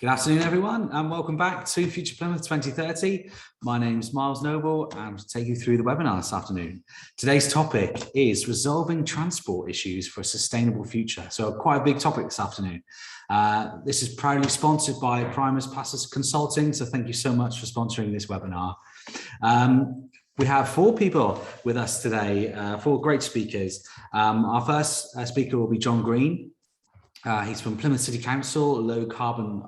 Good afternoon, everyone, and welcome back to Future Plymouth 2030. My name is Miles Noble, and I'm to take you through the webinar this afternoon. Today's topic is resolving transport issues for a sustainable future. So quite a big topic this afternoon. This is proudly sponsored by Primus Passes Consulting, so thank you so much for sponsoring this webinar. We have four people with us today, four great speakers. Our first speaker will be John Green. He's from Plymouth City Council, low carbon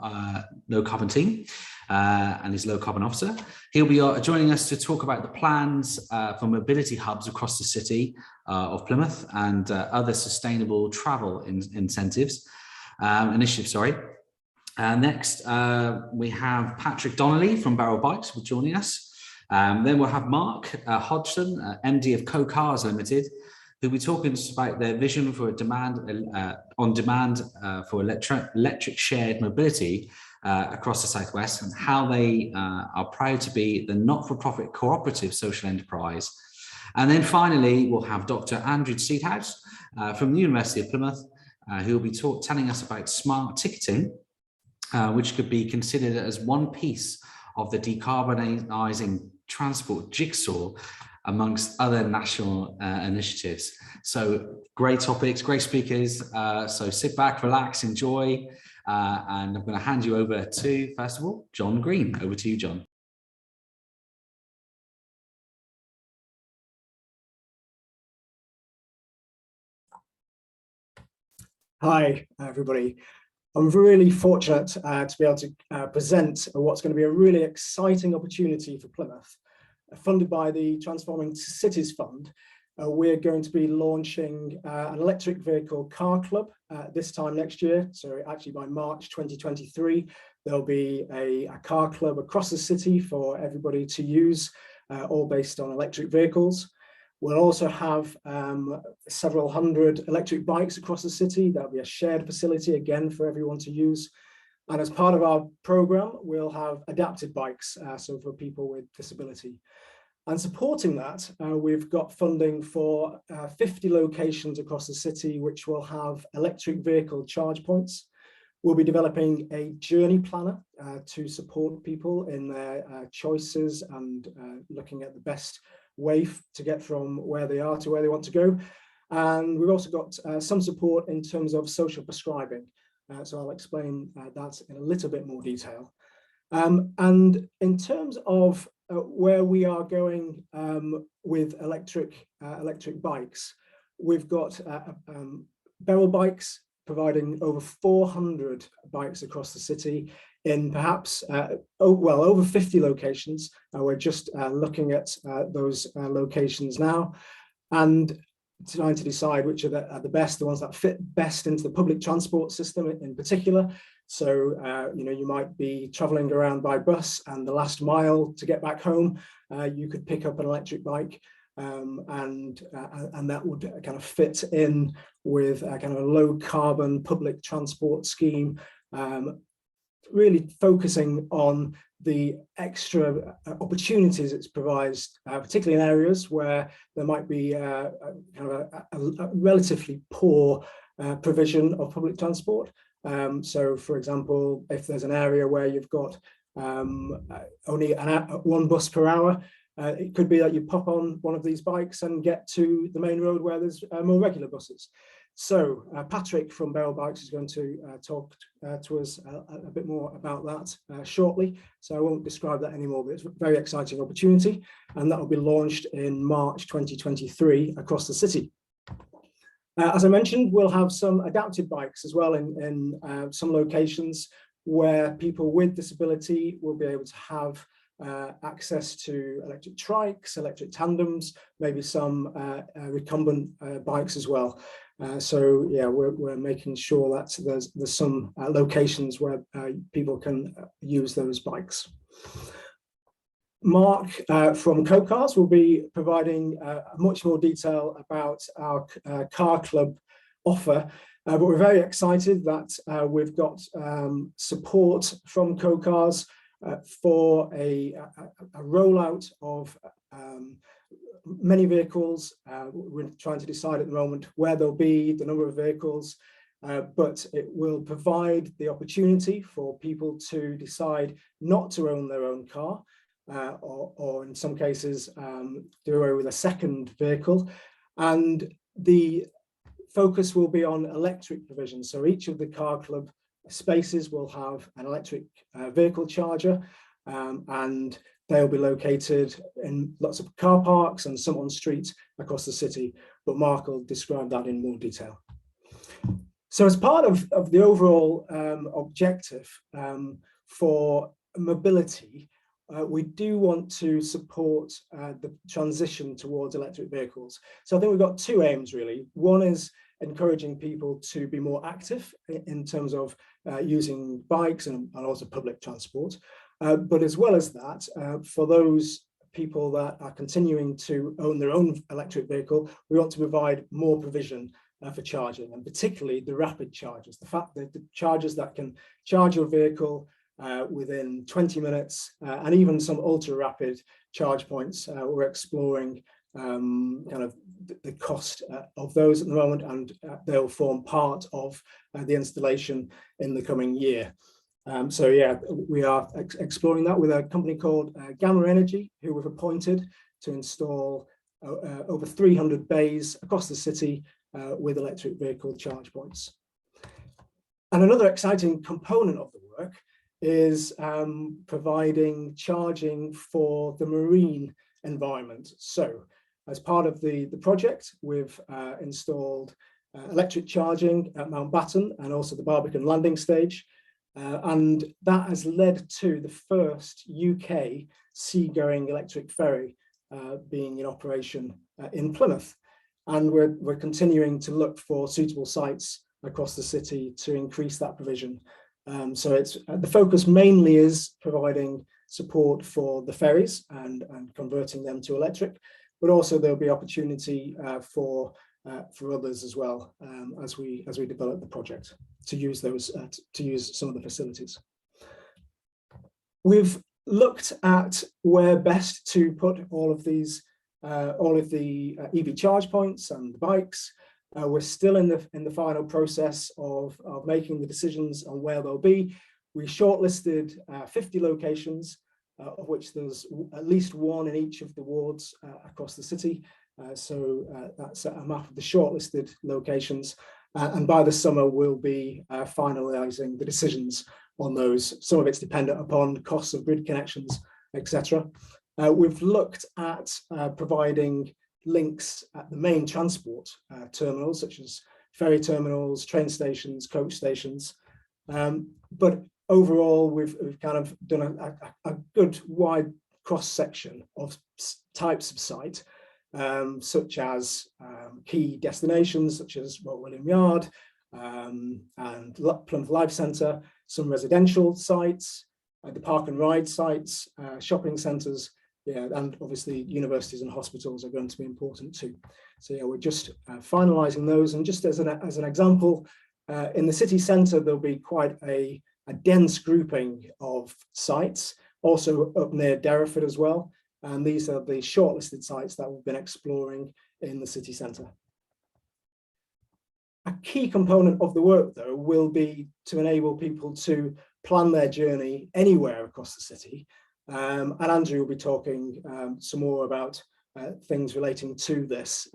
team, and he's low carbon officer. He'll be joining us to talk about the plans for mobility hubs across the city of Plymouth and other sustainable travel initiatives. Next, we have Patrick Donnelly from Barrel Bikes joining us. Then we'll have Mark Hodgson, MD of Co-Cars Limited, who'll be talking to us about their vision for on-demand for electric shared mobility across the Southwest, and how they are proud to be the not-for-profit cooperative social enterprise. And then finally, we'll have Dr. Andrew Seedhouse from the University of Plymouth, who will be telling us about smart ticketing, which could be considered as one piece of the decarbonising transport jigsaw amongst other national initiatives. So great topics, great speakers. So sit back, relax, enjoy. And I'm going to hand you over to, first of all, John Green. Over to you, John. Hi, everybody. I'm really fortunate to be able to present what's going to be a really exciting opportunity for Plymouth. Funded by the Transforming Cities Fund, we're going to be launching an electric vehicle car club this time next year. So actually by March 2023, there'll be a car club across the city for everybody to use, all based on electric vehicles. We'll also have several hundred electric bikes across the city. There'll be a shared facility again for everyone to use. And as part of our program, we'll have adapted bikes, so for people with disability. And supporting that, we've got funding for 50 locations across the city, which will have electric vehicle charge points. We'll be developing a journey planner to support people in their choices and looking at the best way to get from where they are to where they want to go. And we've also got some support in terms of social prescribing. So I'll explain that in a little bit more detail. And in terms of where we are going with electric bikes, we've got Barrel Bikes providing over 400 bikes across the city in perhaps, over 50 locations. We're just looking at those locations now, and trying to decide which are the best, the ones that fit best into the public transport system in particular. So, you might be traveling around by bus, and the last mile to get back home, you could pick up an electric bike, and that would kind of fit in with a kind of a low carbon public transport scheme, really focusing on the extra opportunities it provides, particularly in areas where there might be kind of a relatively poor provision of public transport. So, for example, if there's an area where you've got only one bus per hour, it could be that you pop on one of these bikes and get to the main road where there's more regular buses. So Patrick from Barrel Bikes is going to talk to us a bit more about that shortly. So I won't describe that anymore, but it's a very exciting opportunity, and that will be launched in March 2023 across the city. As I mentioned, we'll have some adapted bikes as well in some locations where people with disability will be able to have access to electric trikes, electric tandems, maybe some recumbent bikes as well. So yeah, we're making sure that there's some locations where people can use those bikes. Mark from Co-Cars will be providing much more detail about our car club offer, but we're very excited that we've got support from Co-Cars for a rollout of many vehicles. We're trying to decide at the moment where they'll be, the number of vehicles, but it will provide the opportunity for people to decide not to own their own car, or in some cases do away with a second vehicle. And the focus will be on electric provision. So each of the car club spaces will have an electric vehicle charger, and they'll be located in lots of car parks and some on streets across the city, but Mark will describe that in more detail. So as part of the overall objective for mobility, we do want to support the transition towards electric vehicles. So I think we've got two aims really. One is encouraging people to be more active in terms of using bikes and also public transport. But as well as that, for those people that are continuing to own their own electric vehicle, we want to provide more provision for charging, and particularly the rapid chargers. The fact that the chargers that can charge your vehicle within 20 minutes, and even some ultra rapid charge points. We're exploring kind of the cost of those at the moment, and they'll form part of the installation in the coming year. So yeah, we are exploring that with a company called Gamma Energy, who we've appointed to install over 300 bays across the city with electric vehicle charge points. And another exciting component of the work is providing charging for the marine environment. So as part of the project, we've installed electric charging at Mountbatten and also the Barbican landing stage. And that has led to the first UK seagoing electric ferry being in operation in Plymouth. And we're continuing to look for suitable sites across the city to increase that provision. So it's the focus mainly is providing support for the ferries and converting them to electric, but also there'll be opportunity for others as well as we develop the project to use those to use some of the facilities. We've looked at where best to put all of the EV charge points and the bikes. We're still in the final process of making the decisions on where they'll be. We shortlisted 50 locations, of which there's at least one in each of the wards across the city. So that's a map of the shortlisted locations. And by the summer, we'll be finalising the decisions on those. Some of it's dependent upon costs of grid connections, etc. We've looked at providing links at the main transport terminals, such as ferry terminals, train stations, coach stations. But overall, we've kind of done a good wide cross-section of types of site, such as key destinations, such as William Yard and Plymouth Life Centre, some residential sites, the park and ride sites, shopping centres, yeah, and obviously universities and hospitals are going to be important too. So yeah, we're just finalising those. And just as an example, in the city centre, there'll be quite a dense grouping of sites, also up near Derriford as well. And these are the shortlisted sites that we've been exploring in the city centre. A key component of the work, though, will be to enable people to plan their journey anywhere across the city. And Andrew will be talking some more about things relating to this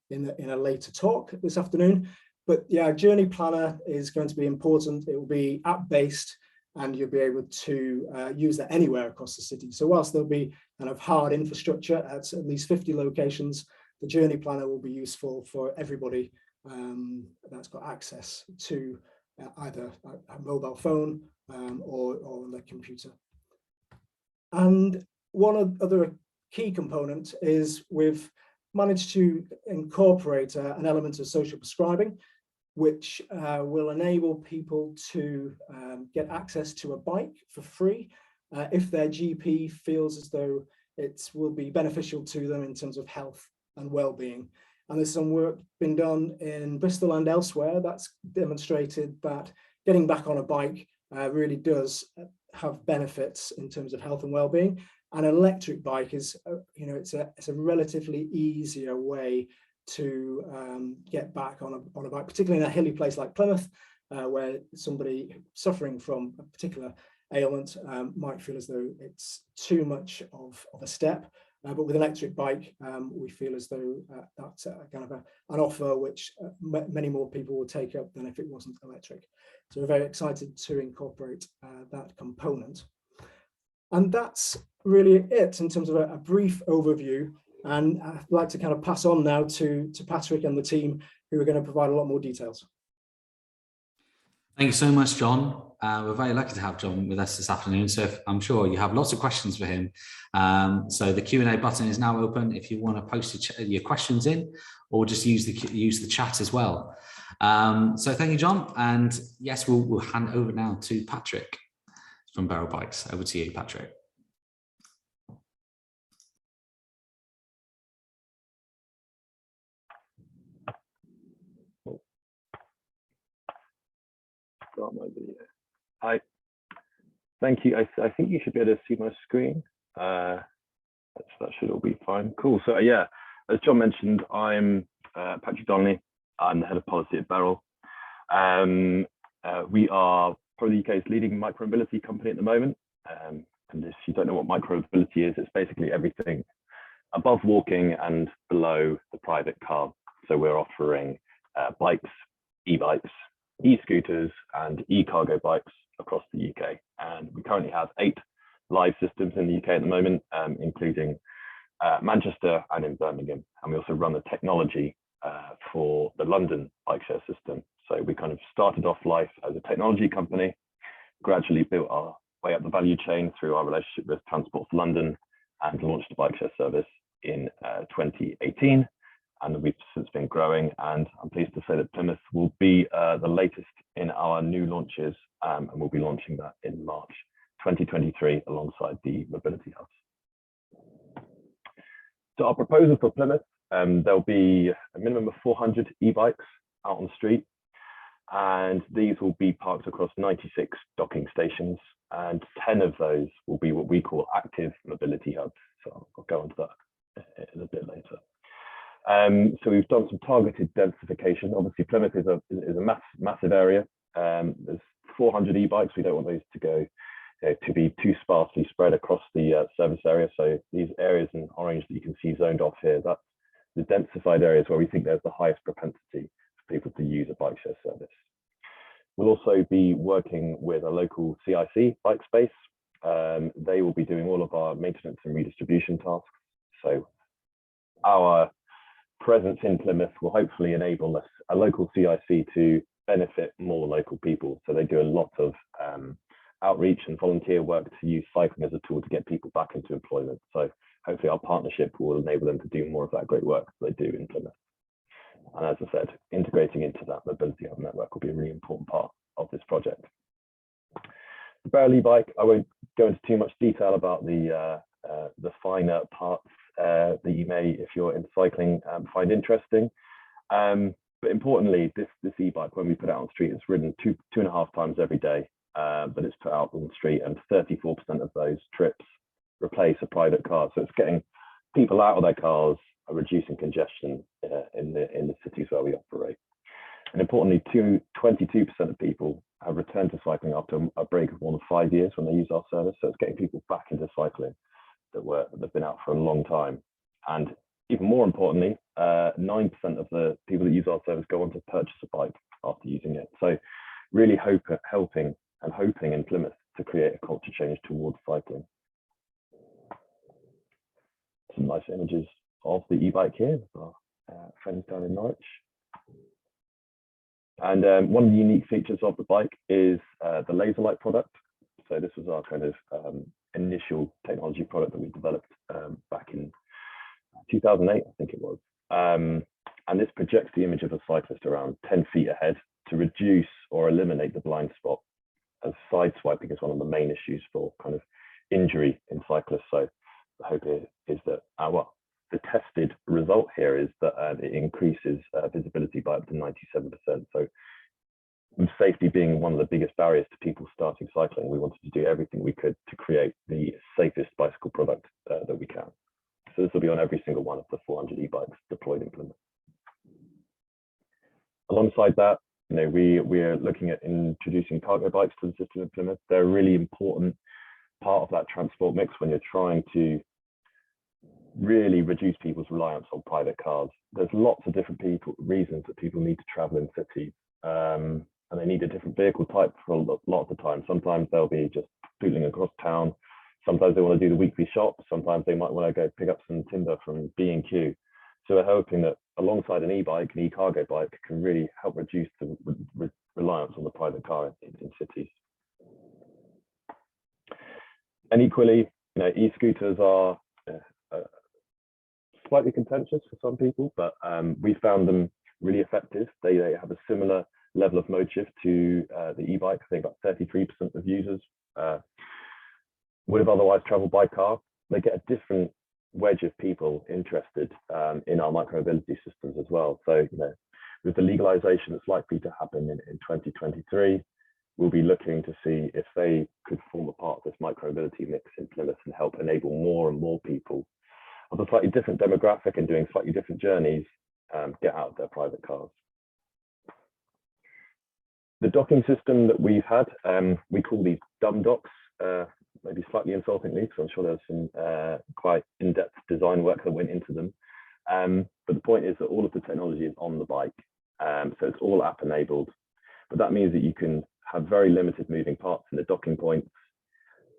in a later talk this afternoon. But yeah, Journey Planner is going to be important. It will be app-based, and you'll be able to use that anywhere across the city. So whilst there'll be kind of hard infrastructure at least 50 locations, the Journey Planner will be useful for everybody that's got access to either a mobile phone or on their computer. And one other key component is we've managed to incorporate an element of social prescribing, which will enable people to get access to a bike for free if their GP feels as though it will be beneficial to them in terms of health and well-being. And there's some work been done in Bristol and elsewhere that's demonstrated that getting back on a bike really does have benefits in terms of health and well-being. And an electric bike is, it's a relatively easier way to get back on a bike, particularly in a hilly place like Plymouth, where somebody suffering from a particular ailment might feel as though it's too much of a step. But with an electric bike, we feel as though that's kind of an offer which many more people will take up than if it wasn't electric. So we're very excited to incorporate that component. And that's really it in terms of a brief overview. And I'd like to kind of pass on now to Patrick and the team, who are going to provide a lot more details. Thank you so much, John. We're very lucky to have John with us this afternoon, so I'm sure you have lots of questions for him. So the Q&A button is now open if you want to post your questions in, or just use the chat as well. So thank you, John. And yes, we'll hand over now to Patrick from Barrow Bikes. Over to you, Patrick. Start my video. Hi, thank you. I think you should be able to see my screen. That should all be fine. Cool. So yeah, as John mentioned, I'm Patrick Donnelly. I'm the head of policy at Barrel. We are probably the UK's leading micromobility company at the moment. And if you don't know what micromobility is, it's basically everything above walking and below the private car. So we're offering bikes, e-bikes, e-scooters and e-cargo bikes across the UK. And we currently have 8 live systems in the UK at the moment, including Manchester and in Birmingham. And we also run the technology for the London bike share system. So we kind of started off life as a technology company, gradually built our way up the value chain through our relationship with Transport for London, and launched the bike share service in 2018. And we've since been growing, and I'm pleased to say that Plymouth will be the latest in our new launches, and we'll be launching that in March 2023 alongside the mobility hubs. So our proposal for Plymouth, there'll be a minimum of 400 e-bikes out on the street, and these will be parked across 96 docking stations, and 10 of those will be what we call active mobility hubs. So I'll go into that in a bit later. So we've done some targeted densification. Obviously, Plymouth is a massive area. There's 400 e-bikes. We don't want those to go to be too sparsely spread across the service area. So these areas in orange that you can see zoned off here, that's the densified areas where we think there's the highest propensity for people to use a bike share service. We'll also be working with a local CIC bike space. They will be doing all of our maintenance and redistribution tasks. So our presence in Plymouth will hopefully enable us, a local CIC, to benefit more local people. So they do a lot of outreach and volunteer work to use cycling as a tool to get people back into employment. So hopefully our partnership will enable them to do more of that great work that they do in Plymouth. And as I said, integrating into that mobility hub network will be a really important part of this project. The Barrel e-bike, I won't go into too much detail about the finer parts that you may, if you're into cycling, find interesting. But importantly, this e-bike, when we put it out on the street, it's ridden two and a half times every day, but it's put out on the street, and 34% of those trips replace a private car. So it's getting people out of their cars, reducing congestion in the cities where we operate. And importantly, 22% of people have returned to cycling after a break of more than 5 years when they use our service. So it's getting people back into cycling that've been out for a long time. And even more importantly, 9% of the people that use our service go on to purchase a bike after using it. So really hoping in Plymouth to create a culture change towards cycling. Some nice images of the e-bike here, our friends down in Norwich. And one of the unique features of the bike is the laser light product. So this was our kind of initial technology product that we developed back in 2008, I think it was. And this projects the image of a cyclist around 10 feet ahead to reduce or eliminate the blind spot, as side swiping is one of the main issues for kind of injury in cyclists. So the hope is that the tested result here is that it increases visibility by up to 97%. So with safety being one of the biggest barriers to people starting cycling, we wanted to do everything we could to create the safest bicycle product that we can. So this will be on every single one of the 400 e-bikes deployed in Plymouth. Alongside that, we're looking at introducing cargo bikes to the system in Plymouth. They're a really important part of that transport mix when you're trying to really reduce people's reliance on private cars. There's lots of different reasons that people need to travel in cities, and they need a different vehicle type for a lot of the time. Sometimes they'll be just pootling across town. Sometimes they want to do the weekly shop. Sometimes they might want to go pick up some timber from B&Q. So we're hoping that alongside an e-bike, an e-cargo bike can really help reduce the reliance on the private car in cities. And equally, e-scooters are slightly contentious for some people, but we found them really effective. They have a similar level of mode shift to the e-bike. I think about 33% of users would have otherwise traveled by car. They get a different wedge of people interested in our micromobility systems as well. So, with the legalization that's likely to happen in 2023, we'll be looking to see if they could form a part of this micromobility mix in Plymouth and help enable more and more people of a slightly different demographic and doing slightly different journeys get out of their private cars. The docking system that we've had, we call these dumb docks, maybe slightly insultingly, because I'm sure there's some quite in-depth design work that went into them. But the point is that all of the technology is on the bike, so it's all app enabled. But that means that you can have very limited moving parts in the docking points,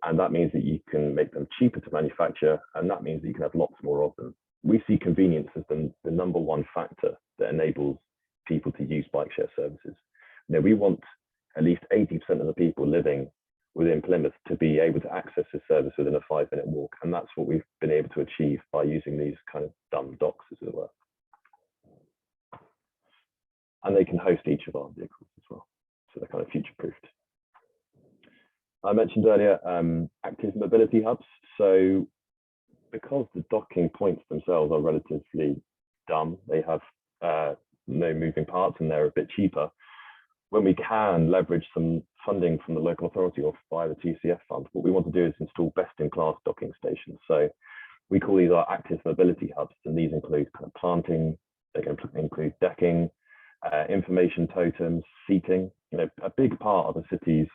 and that means that you can make them cheaper to manufacture, and that means that you can have lots more of them. We see convenience as the number one factor that enables people to use bike share services. We want at least 80% of the people living within Plymouth to be able to access this service within a 5-minute walk, and that's what we've been able to achieve by using these kind of dumb docks, as it were. And they can host each of our vehicles as well, so they're kind of future-proofed. I mentioned earlier active mobility hubs. So because the docking points themselves are relatively dumb, they have no moving parts and they're a bit cheaper. When we can leverage some funding from the local authority or via the TCF fund, what we want to do is install best-in-class docking stations. So we call these our active mobility hubs, and these include kind of planting, they can include decking, information totems, seating. A big part of the city's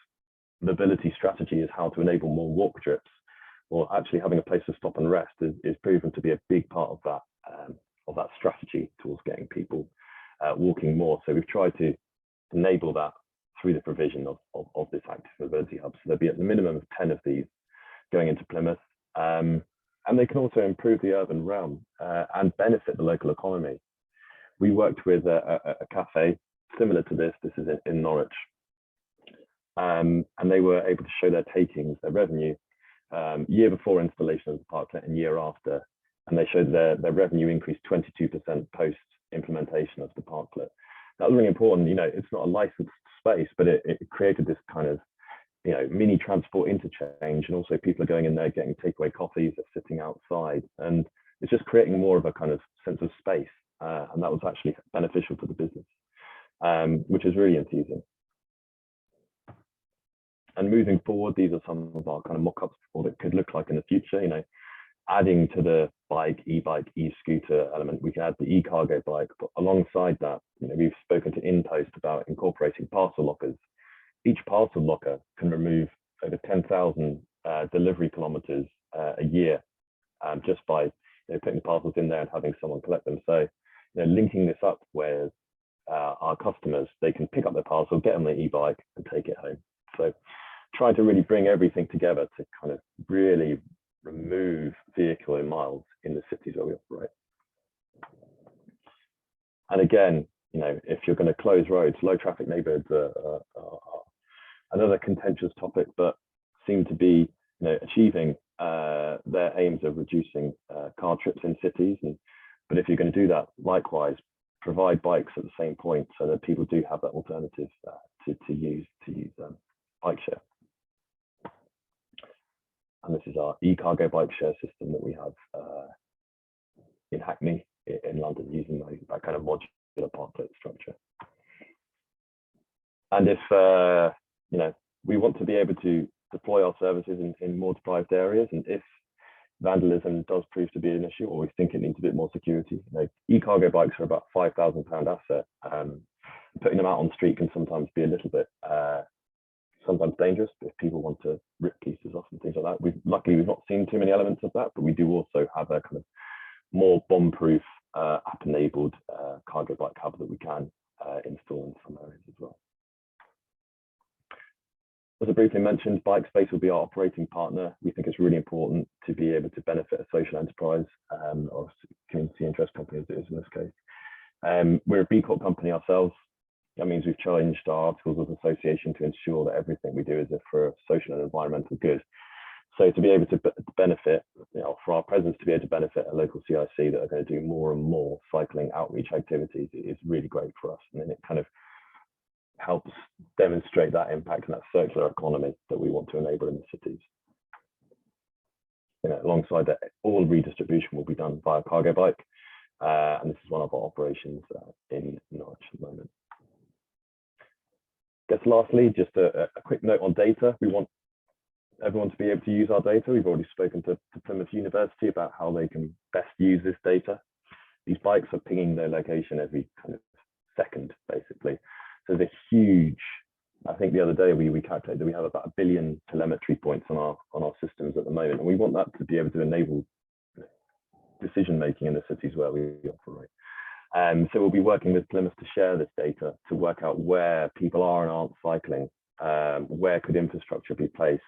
mobility strategy is how to enable more walk trips, or actually having a place to stop and rest is proven to be a big part of that strategy towards getting people walking more. So we've tried to enable that through the provision of this active mobility hub. So there'll be at the minimum of 10 of these going into Plymouth, and they can also improve the urban realm and benefit the local economy. We worked with a cafe similar to this. This is in Norwich, and they were able to show their takings, their revenue, year before installation of the parklet and year after, and they showed their revenue increased 22% post implementation of the parklet. That was really important. It's not a licensed space, but it created this kind of mini transport interchange, and also people are going in there getting takeaway coffees, they're sitting outside, and it's just creating more of a kind of sense of space, and that was actually beneficial to the business, which is really enthusing. And moving forward, these are some of our kind of mock-ups for what it could look like in the future. Adding to the bike, e-bike, e-scooter element, we can add the e-cargo bike, but alongside that, we've spoken to InPost about incorporating parcel lockers. Each parcel locker can remove over 10,000 delivery kilometers a year, just by putting the parcels in there and having someone collect them. So, linking this up where our customers, they can pick up their parcel, get on their e-bike and take it home. So trying to really bring everything together to kind of really remove vehicle in miles in the cities where we operate. And again, if you're going to close roads, low traffic neighborhoods are another contentious topic, but seem to be achieving their aims of reducing car trips in cities. But if you're going to do that, likewise, provide bikes at the same point so that people do have that alternative to use bike share. And this is our e-cargo bike share system that we have in Hackney in London, using that kind of modular parklet structure. And if we want to be able to deploy our services in more deprived areas, and if vandalism does prove to be an issue, or we think it needs a bit more security, e-cargo bikes are about £5,000 asset. putting them out on the street can sometimes be a little bit sometimes dangerous if people want to rip pieces off and things like that. Luckily we've not seen too many elements of that, but we do also have a kind of more bomb-proof app-enabled cargo bike hub that we can install in some areas as well. As I briefly mentioned, Bike Space will be our operating partner. We think it's really important to be able to benefit a social enterprise or community interest company, as it is in this case. We're a B Corp company ourselves. That means we've challenged our articles of association to ensure that everything we do is for social and environmental good. So to be able to benefit, for our presence to be able to benefit a local CIC that are going to do more and more cycling outreach activities is really great for us. And then it kind of helps demonstrate that impact and that circular economy that we want to enable in the cities. Alongside that, all redistribution will be done via cargo bike. And this is one of our operations in Norwich at the moment. I guess lastly, just a quick note on data. We want everyone to be able to use our data. We've already spoken to Plymouth University about how they can best use this data. These bikes are pinging their location every kind of second, basically. So there's a huge, I think the other day we calculated that we have about 1 billion telemetry points on our systems at the moment, and we want that to be able to enable decision making in the cities where we operate. So we'll be working with Plymouth to share this data to work out where people are and aren't cycling, where could infrastructure be placed.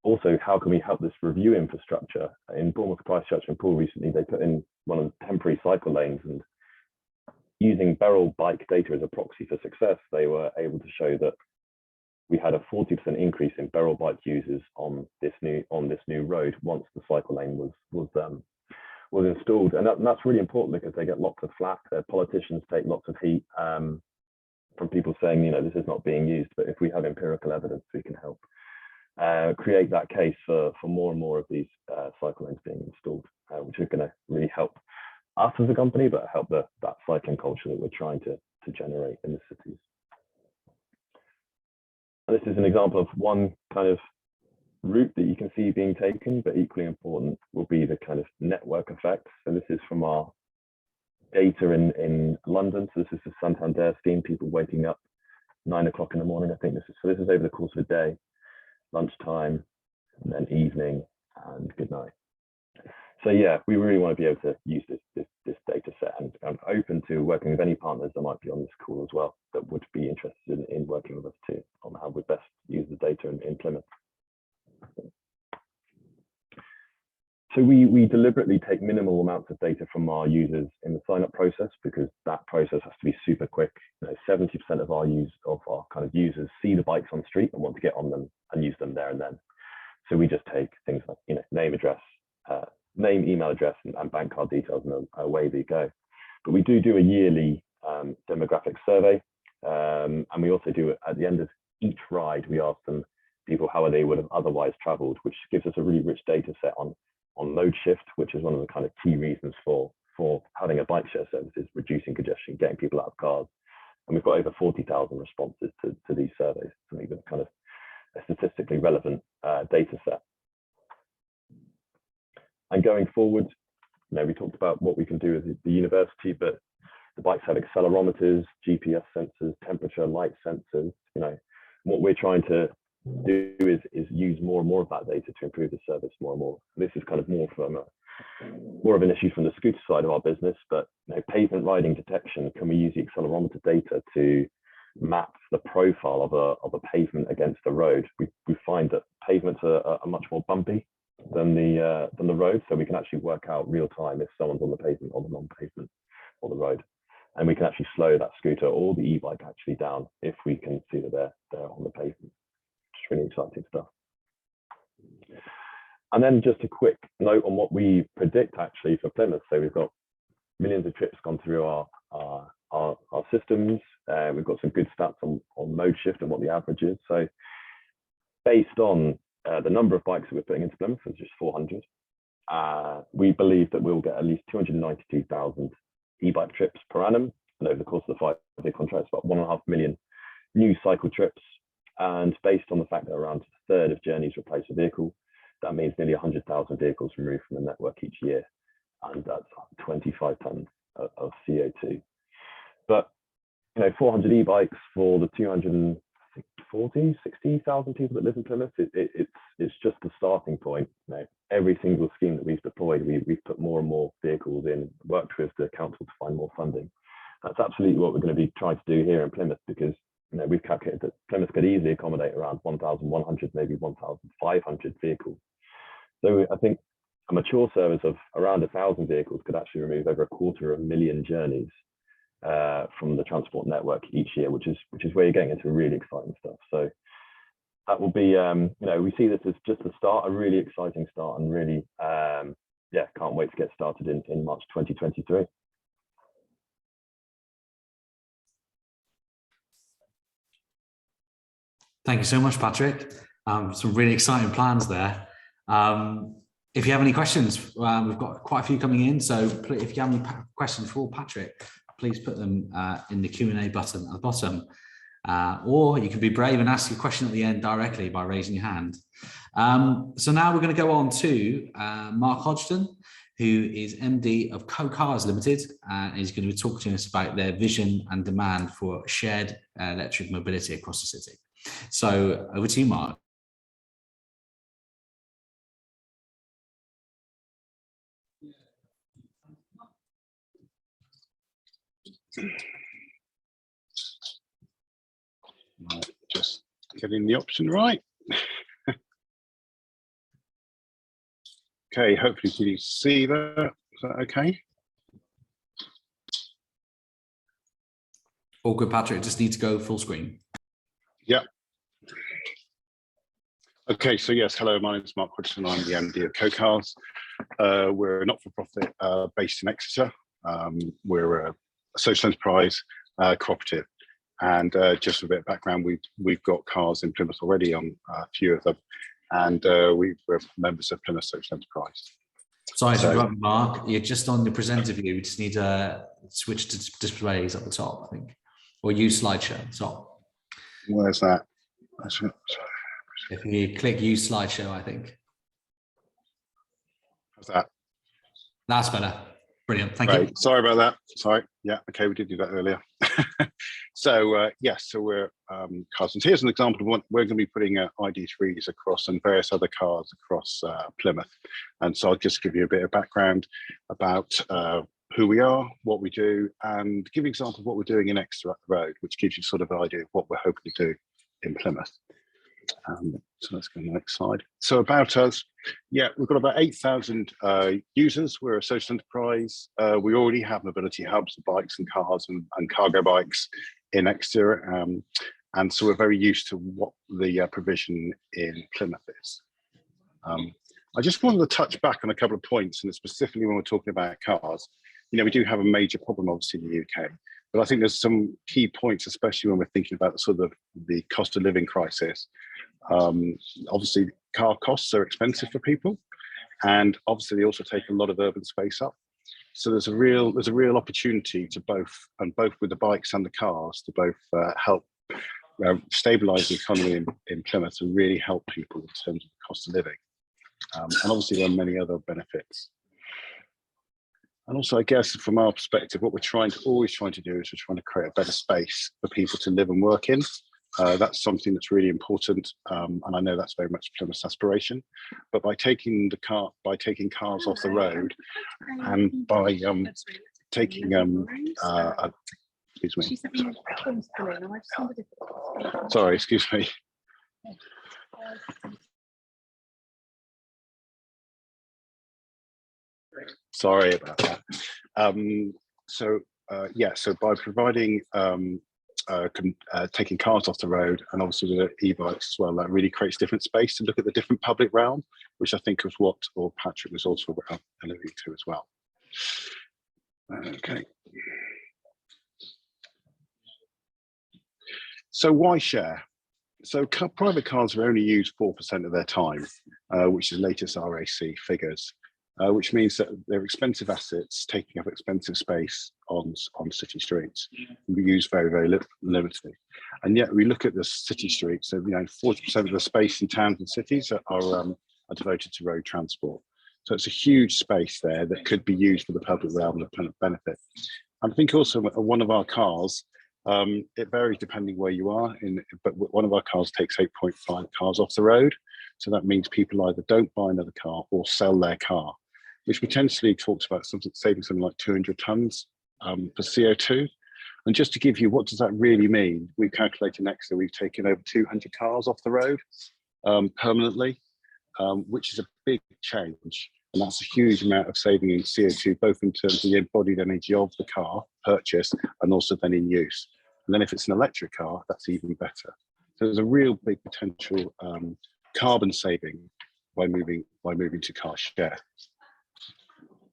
Also, how can we help this review infrastructure? In Bournemouth, Christchurch and Poole recently, they put in one of the temporary cycle lanes, and using Beryl bike data as a proxy for success, they were able to show that we had a 40% increase in Beryl bike users on this new road once the cycle lane was installed. And that's really important because they get lots of flack. Their politicians take lots of heat from people saying, this is not being used. But if we have empirical evidence, we can help create that case for more and more of these cycle lanes being installed, which is going to really help us as a company, but help that cycling culture that we're trying to generate in the cities. And this is an example of one kind of route that you can see being taken, but equally important will be the kind of network effect. So this is from our data in London. So this is the Santander scheme, people waking up 9 o'clock in the morning. I think this is over the course of a day, lunchtime, and then evening, and good night. So yeah, we really want to be able to use this data set, and I'm open to working with any partners that might be on this call as well that would be interested in working with us too on how we best use the data in Plymouth. So we deliberately take minimal amounts of data from our users in the sign-up process because that process has to be super quick. 70% of our kind of users see the bikes on the street and want to get on them and use them there and then. So we just take things like name, email address, and bank card details, and away they go. But we do a yearly demographic survey, and we also do it at the end of each ride. We ask people how they would have otherwise travelled, which gives us a really rich data set on load shift, which is one of the kind of key reasons for having a bike share service, is reducing congestion, getting people out of cars. And we've got over 40,000 responses to these surveys to make them kind of a statistically relevant data set. And going forward, we talked about what we can do as the university, but the bikes have accelerometers, GPS sensors, temperature, light sensors. What we're trying to do is use more and more of that data to improve the service more and more. This is kind of more of an issue from the scooter side of our business, but pavement riding detection, can we use the accelerometer data to map the profile of a pavement against the road? We find that pavements are much more bumpy than the road, so we can actually work out real time if someone's on the pavement or the non-pavement or the road, and we can actually slow that scooter or the e-bike actually down if we can see that they're on the pavement. It's really exciting stuff. And then just a quick note on what we predict actually for Plymouth. So we've got millions of trips gone through our systems. We've got some good stats on mode shift and what the average is. So based on the number of bikes that we're putting into Plymouth, is just 400. We believe that we'll get at least 292,000 e-bike trips per annum. And over the course of the 5-year contract, it's about 1.5 million new cycle trips. And based on the fact that around a third of journeys replace a vehicle, that means nearly 100,000 vehicles removed from the network each year. And that's 25 tons of CO2. But 400 e-bikes for the 60,000 people that live in Plymouth. It's just the starting point. Every single scheme that we've deployed, we've put more and more vehicles in, worked with the council to find more funding. That's absolutely what we're going to be trying to do here in Plymouth, because we've calculated that Plymouth could easily accommodate around 1,100, maybe 1,500 vehicles. So I think a mature service of around 1,000 vehicles could actually remove over 250,000 journeys from the transport network each year, which is where you're getting into really exciting stuff. So that will be, we see this as just the start, a really exciting start, and really, can't wait to get started in March 2023. Thank you so much, Patrick. Some really exciting plans there. If you have any questions, we've got quite a few coming in. So if you have any questions for Patrick, please put them in the Q&A button at the bottom. Or you can be brave and ask your question at the end directly by raising your hand. So now we're going to go on to Mark Hodgson, who is MD of Co-Cars Limited, and he's going to be talking to us about their vision and demand for shared electric mobility across the city. So over to you, Mark. Just getting the option right. Okay, hopefully you can see that. Is that okay? All good, Patrick. Just need to go full screen. Yeah. Okay, so yes, hello, my name is Mark Hodgson. I'm the MD of Co-Cars. We're a not-for-profit based in Exeter. We're a social enterprise cooperative. And just a bit of background, we've got cars in Plymouth already, on a few of them, and we're members of Plymouth Social Enterprise. Sorry to interrupt, Mark. You're just on the presenter view. We just need to switch to displays at the top, I think, or use slideshow at the top. Where's that? If you click use slideshow, I think. How's that? That's better. Brilliant. Thank you. Sorry about that. Sorry. Yeah. Okay. We did do that earlier. So yes. So we're cars. And here's an example of what we're going to be putting ID3s across and various other cars across Plymouth. And so I'll just give you a bit of background about who we are, what we do, and give you an example of what we're doing in Exeter up the road, which gives you sort of an idea of what we're hoping to do in Plymouth. So let's go to the next slide. So about us, yeah, we've got about 8,000 users. We're a social enterprise. We already have mobility hubs for bikes and cars and cargo bikes in Exeter. And so we're very used to what the provision in Plymouth is. I just wanted to touch back on a couple of points, and specifically when we're talking about cars. We do have a major problem, obviously, in the UK. But I think there's some key points, especially when we're thinking about the sort of the cost of living crisis. Obviously, car costs are expensive for people, and obviously they also take a lot of urban space up. So there's a real opportunity to both with the bikes and the cars, to both help stabilise the economy in Plymouth and really help people in terms of the cost of living. And obviously there are many other benefits. And also, I guess, from our perspective, what we're always trying to do is we're trying to create a better space for people to live and work in. That's something that's really important, and I know that's very much Plymouth's aspiration. But by taking cars off the road, and by taking excuse me. Sorry, excuse me. Sorry about that. So by providing taking cars off the road, and obviously with e-bikes as well, that really creates different space to look at the different public realm, which I think is what Patrick was also alluding to as well. Okay. So why share? So private cars are only used 4% of their time, which is latest RAC figures. Which means that they're expensive assets taking up expensive space on city streets. We use very, very limitedly. And yet we look at the city streets, so 40% of the space in towns and cities are devoted to road transport. So it's a huge space there that could be used for the public realm of benefit. And I think also one of our cars It varies depending where you are, but one of our cars takes 8.5 cars off the road. So that means people either don't buy another car or sell their car, which potentially talks about saving something like 200 tons for CO2. And just to give you, what does that really mean? We've calculated next that we've taken over 200 cars off the road permanently, which is a big change. And that's a huge amount of saving in CO2, both in terms of the embodied energy of the car purchase and also then in use. And then if it's an electric car, that's even better. So there's a real big potential carbon saving by moving to car share.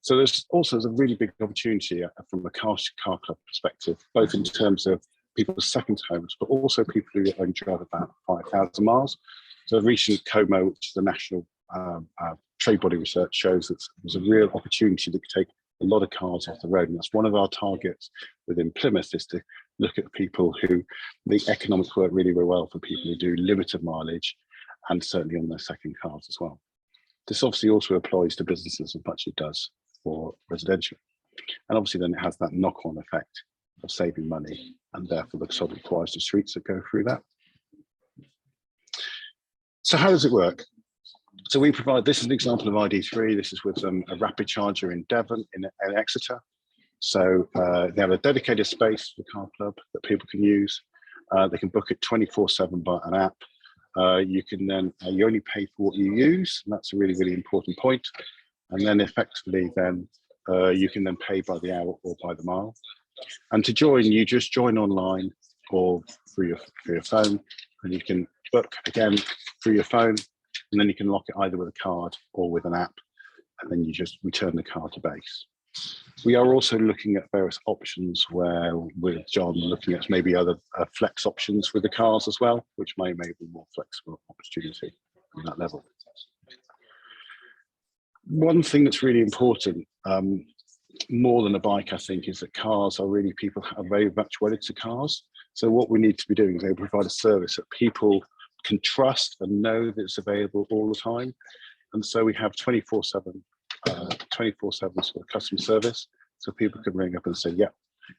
So there's a really big opportunity from a car club perspective, both in terms of people's second homes, but also people who only drive about 5,000 miles. So the recent COMO, which is the national trade body research, shows that there's a real opportunity to take a lot of cars off the road. And that's one of our targets within Plymouth, is to look at people who the economics work really, really well for people who do limited mileage and certainly on their second cars as well. This obviously also applies to businesses as much as it does for residential. And obviously then it has that knock-on effect of saving money, and therefore the sort of requires the streets that go through that. So how does it work? So we provide, this is an example of ID3. This is with a rapid charger in Devon, in Exeter. So they have a dedicated space for the car club that people can use. They can book it 24/7 by an app. You can then, you only pay for what you use, and that's a really, really important point. And then effectively then you can then pay by the hour or by the mile. And to join, you just join online or through your phone, and you can book again through your phone, and then you can lock it either with a card or with an app, and then you just return the car to base. We are also looking at various options where, with John, looking at maybe other flex options with the cars as well, which may be more flexible opportunity on that level. One thing that's really important, more than a bike, I think, is that cars are really, people are very much wedded to cars. So what we need to be doing is they provide a service that people can trust and know that it's available all the time. And so we have 24/7 sort of customer service. So people can ring up and say, yeah,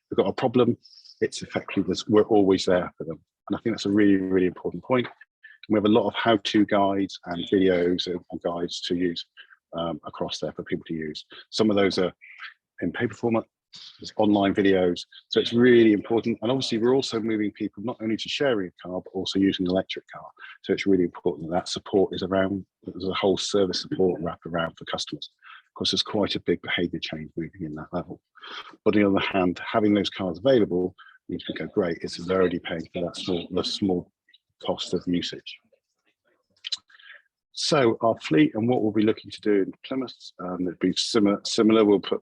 we've got a problem. It's effectively this, we're always there for them. And I think that's a really, really important point. And we have a lot of how-to guides and videos and guides to use across there for people to use. Some of those are in paper format, there's online videos. So it's really important. And obviously we're also moving people not only to sharing a car, but also using an electric car. So it's really important that support is around, there's a whole service support wrap around for customers. Of course, there's quite a big behaviour change moving in that level. But on the other hand, having those cars available means we go, great, it's already paying for that small cost of usage. So our fleet and what we'll be looking to do in Plymouth, it'd be similar. We'll put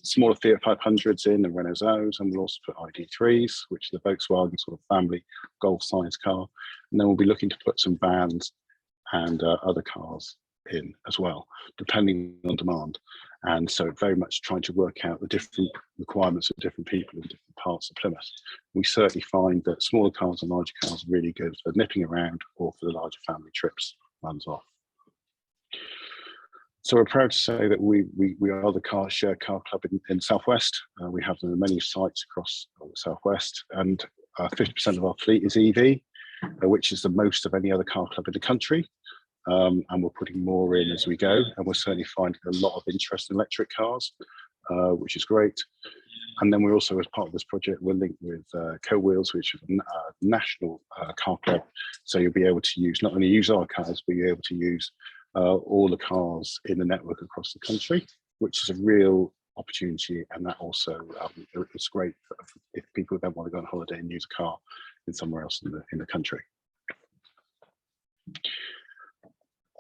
smaller Fiat 500s in and Renault Zoes, and we'll also put ID3s, which is the Volkswagen sort of family Golf size car. And then we'll be looking to put some vans and other cars in as well, depending on demand. And so very much trying to work out the different requirements of different people in different parts of Plymouth. We certainly find that smaller cars and larger cars are really good for nipping around or for the larger family trips runs off. So we're proud to say that we are the car club in Southwest. We have many sites across the Southwest, and 50% of our fleet is EV, which is the most of any other car club in the country. And we're putting more in as we go, and we're certainly finding a lot of interest in electric cars, which is great. And then we're also, as part of this project, we're linked with Co-Wheels, which is a national car club. So you'll be able to use, not only use our cars, but you'll be able to use all the cars in the network across the country, which is a real opportunity. And that also, it's great if people don't want to go on holiday and use a car in somewhere else in the country.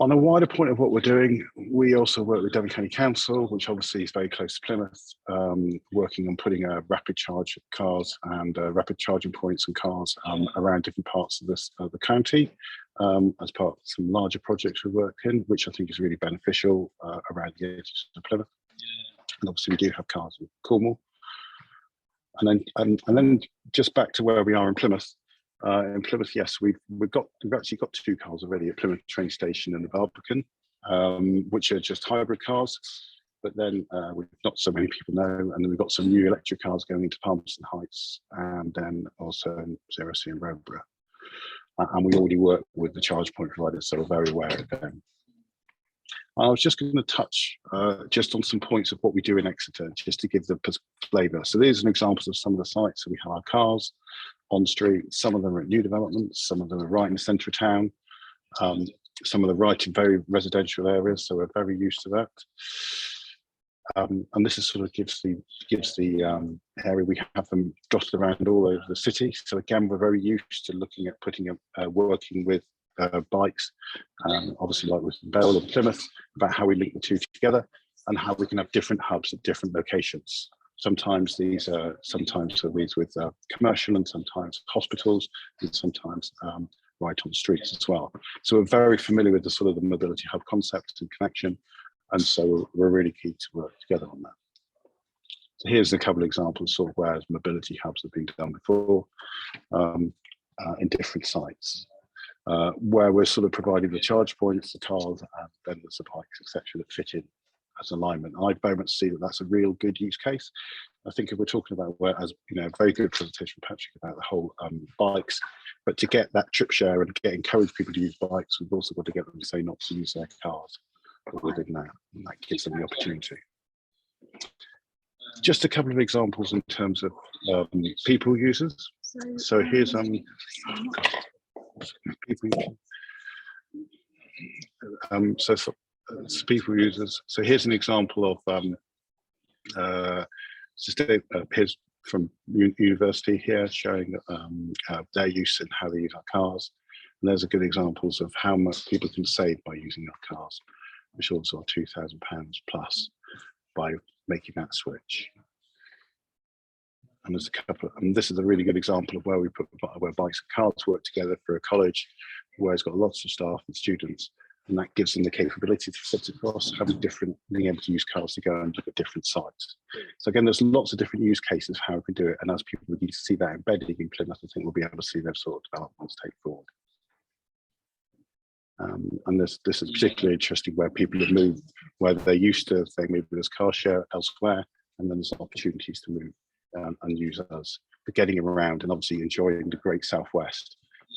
On a wider point of what we're doing, we also work with Devon County Council, which obviously is very close to Plymouth, working on putting rapid charge cars and rapid charging points and cars around different parts of the county, as part of some larger projects we work in, which I think is really beneficial around the edges of Plymouth. And obviously we do have cars in Cornwall. And then just back to where we are in Plymouth. In Plymouth, yes, we've actually got 2 cars already at Plymouth train station and the Barbican, which are just hybrid cars. but then we've not so many people know, and then we've got some new electric cars going into Palmerston Heights, and then also in Zero C and Roborough. And we already work with the charge point providers, so we're very aware of them. I was just going to touch just on some points of what we do in Exeter, just to give the flavour. So these are examples of some of the sites. So we have our cars on street. Some of them are at new developments. Some of them are right in the centre of town. Some of them right in very residential areas. So we're very used to that. And this is sort of gives the area. We have them dotted around all over the city. So again, we're very used to looking at working with bikes, obviously like with Bell and Plymouth, about how we link the two together and how we can have different hubs at different locations. Sometimes these are with commercial, and sometimes hospitals, and sometimes right on the streets as well. So we're very familiar with the sort of the mobility hub concept and connection, and so we're really keen to work together on that. So here's a couple of examples sort of where mobility hubs have been done before in different sites. Where we're sort of providing the charge points, the cars, and then the bikes, etc., that fit in as alignment. I very much see that that's a real good use case. I think if we're talking about where, as you know, very good presentation from Patrick about the whole bikes, but to get that trip share and encourage people to use bikes, we've also got to get them to say not to use their cars within that, and that gives them the opportunity. Just a couple of examples in terms of people users. So here's people users. So here's an example of here's from university here showing their use and how they use our cars. And there's a good examples of how much people can save by using our cars, which also are £2,000 plus by making that switch. And there's a couple, and this is a really good example of where bikes and cars work together for a college where it's got lots of staff and students, and that gives them the capability to sit across, being able to use cars to go and look at different sites. So again, there's lots of different use cases of how we can do it, and as people begin to see that embedded in Plymouth, I think we'll be able to see those sort of developments take forward. And this is particularly interesting where people have moved, where they're used to saying maybe there's car share elsewhere, and then there's opportunities to move and use us for getting around and obviously enjoying the great Southwest.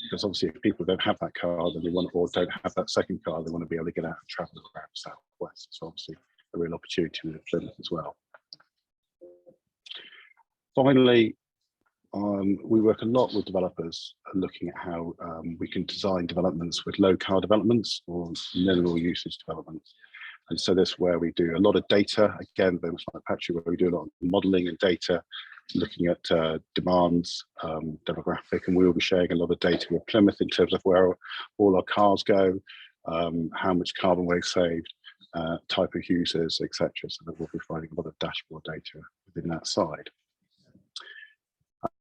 Because obviously if people don't have that car, then they want, or don't have that second car, they want to be able to get out and travel around the Southwest. So obviously a real opportunity with Plymouth as well. Finally, we work a lot with developers looking at how we can design developments with low car developments or minimal usage developments. And so that's where we do a lot of data, again, very much like Patrick, where we do a lot of modeling and data, looking at demands, demographic, and we will be sharing a lot of data with Plymouth in terms of where all our cars go, how much carbon waste saved, type of users, etc. So that we'll be providing a lot of dashboard data within that side.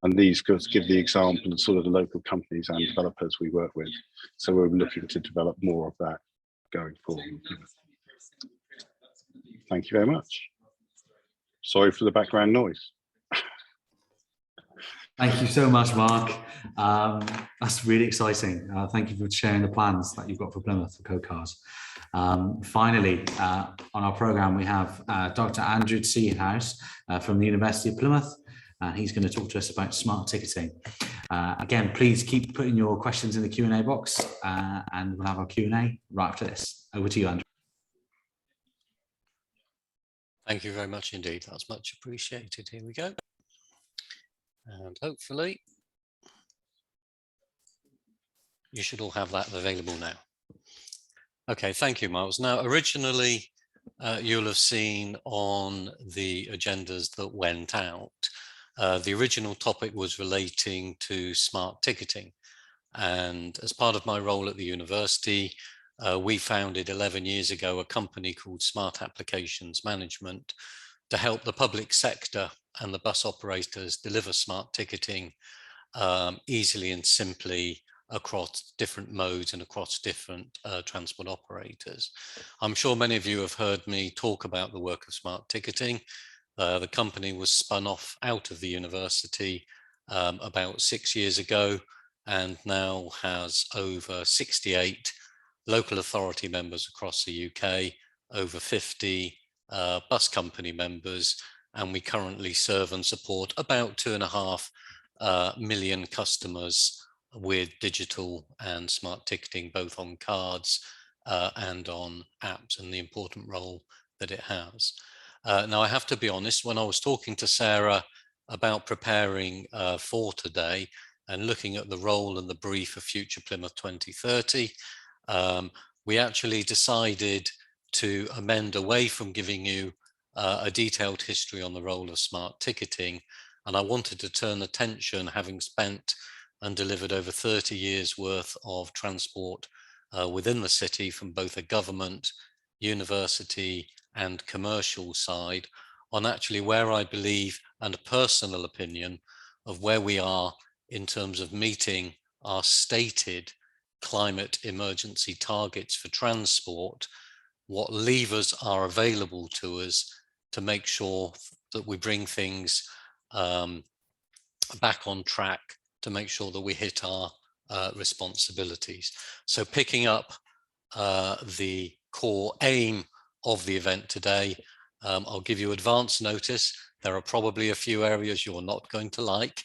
And these give the example of sort of the local companies and developers we work with. So we're looking to develop more of that going forward. Thank you very much. Sorry for the background noise. Thank you so much, Mark. That's really exciting. Thank you for sharing the plans that you've got for Plymouth for Co-Cars. Finally, on our programme, we have Dr. Andrew Seedhouse from the University of Plymouth. He's going to talk to us about smart ticketing. Again, please keep putting your questions in the Q&A box, and we'll have our Q&A right after this. Over to you, Andrew. Thank you very much indeed. That's much appreciated. Here we go. And hopefully you should all have that available now. Okay, thank you, Miles. Now, originally, you'll have seen on the agendas that went out, the original topic was relating to smart ticketing. And as part of my role at the university, we founded 11 years ago a company called Smart Applications Management to help the public sector and the bus operators deliver smart ticketing easily and simply across different modes and across different transport operators. I'm sure many of you have heard me talk about the work of smart ticketing. The company was spun off out of the university about 6 years ago and now has over 68 local authority members across the UK, over 50 bus company members, and we currently serve and support about 2.5 million customers with digital and smart ticketing, both on cards and on apps, and the important role that it has. Now, I have to be honest, when I was talking to Sarah about preparing for today and looking at the role and the brief of Future Plymouth 2030, we actually decided to amend away from giving you a detailed history on the role of smart ticketing. And I wanted to turn attention, having spent and delivered over 30 years worth of transport within the city from both a government, university and commercial side, on actually where I believe, and a personal opinion, of where we are in terms of meeting our stated climate emergency targets for transport, what levers are available to us to make sure that we bring things back on track, to make sure that we hit our responsibilities. So picking up the core aim of the event today, I'll give you advance notice. There are probably a few areas you're not going to like,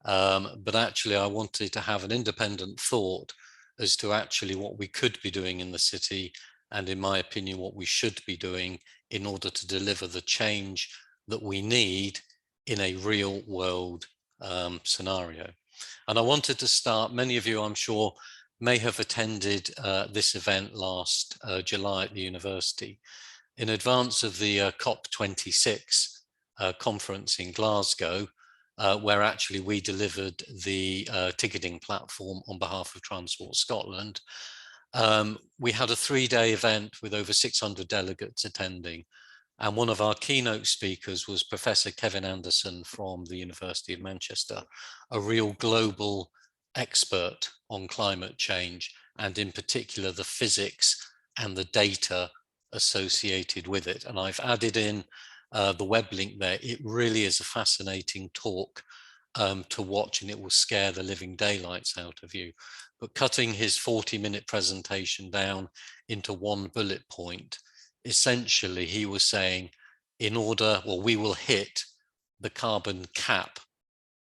but actually I wanted to have an independent thought as to actually what we could be doing in the city, and in my opinion, what we should be doing in order to deliver the change that we need in a real world scenario. And I wanted to start, many of you I'm sure may have attended this event last July at the university, in advance of the COP26 conference in Glasgow, where actually we delivered the ticketing platform on behalf of Transport Scotland. We had a 3-day event with over 600 delegates attending. And one of our keynote speakers was Professor Kevin Anderson from the University of Manchester, a real global expert on climate change, and in particular the physics and the data associated with it. And I've added in the web link there. It really is a fascinating talk to watch, and it will scare the living daylights out of you. But cutting his 40-minute presentation down into one bullet point, essentially he was saying, we will hit the carbon cap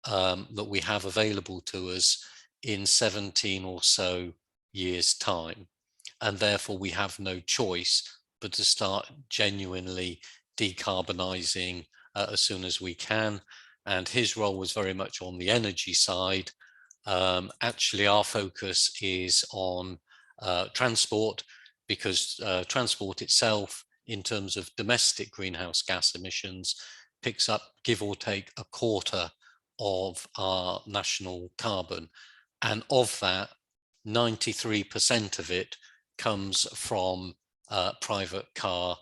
that we have available to us in 17 or so years' time. And therefore we have no choice but to start genuinely decarbonising as soon as we can. And his role was very much on the energy side. Actually, our focus is on transport, because transport itself, in terms of domestic greenhouse gas emissions, picks up, give or take, 1/4 of our national carbon. And of that, 93% of it comes from private car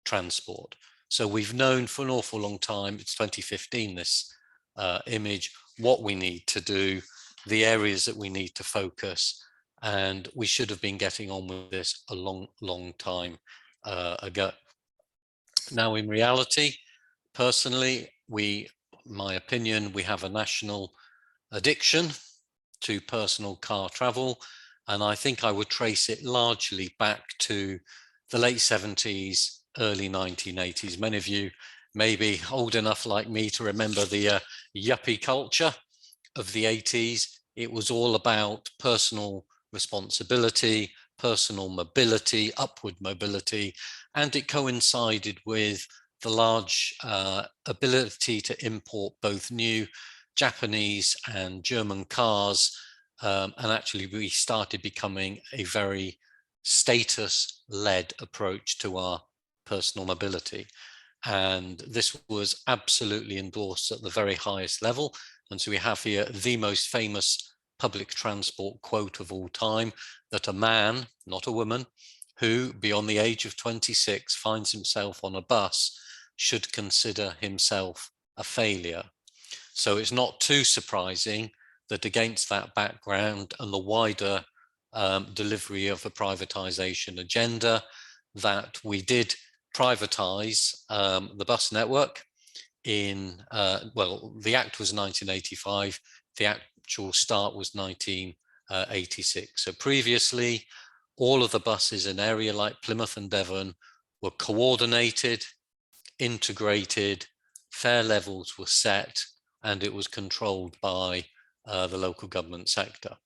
transport. So we've known for an awful long time, it's 2015, this image, what we need to do, the areas that we need to focus, and we should have been getting on with this a long time ago. Now, in reality, personally, my opinion, we have a national addiction to personal car travel, and I think I would trace it largely back to the late 70s, early 1980s. Many of you may be old enough like me to remember the yuppie culture of the 80s. It was all about personal responsibility, personal mobility, upward mobility, and it coincided with the large ability to import both new Japanese and German cars, and actually we started becoming a very status-led approach to our personal mobility. And this was absolutely endorsed at the very highest level. And so we have here the most famous public transport quote of all time, that a man, not a woman, who beyond the age of 26 finds himself on a bus should consider himself a failure. So it's not too surprising that against that background and the wider delivery of a privatization agenda, that we did privatize the bus network in, the act was 1985, the actual start was 1986. So previously, all of the buses in an area like Plymouth and Devon were coordinated, integrated, fare levels were set, and it was controlled by the local government sector.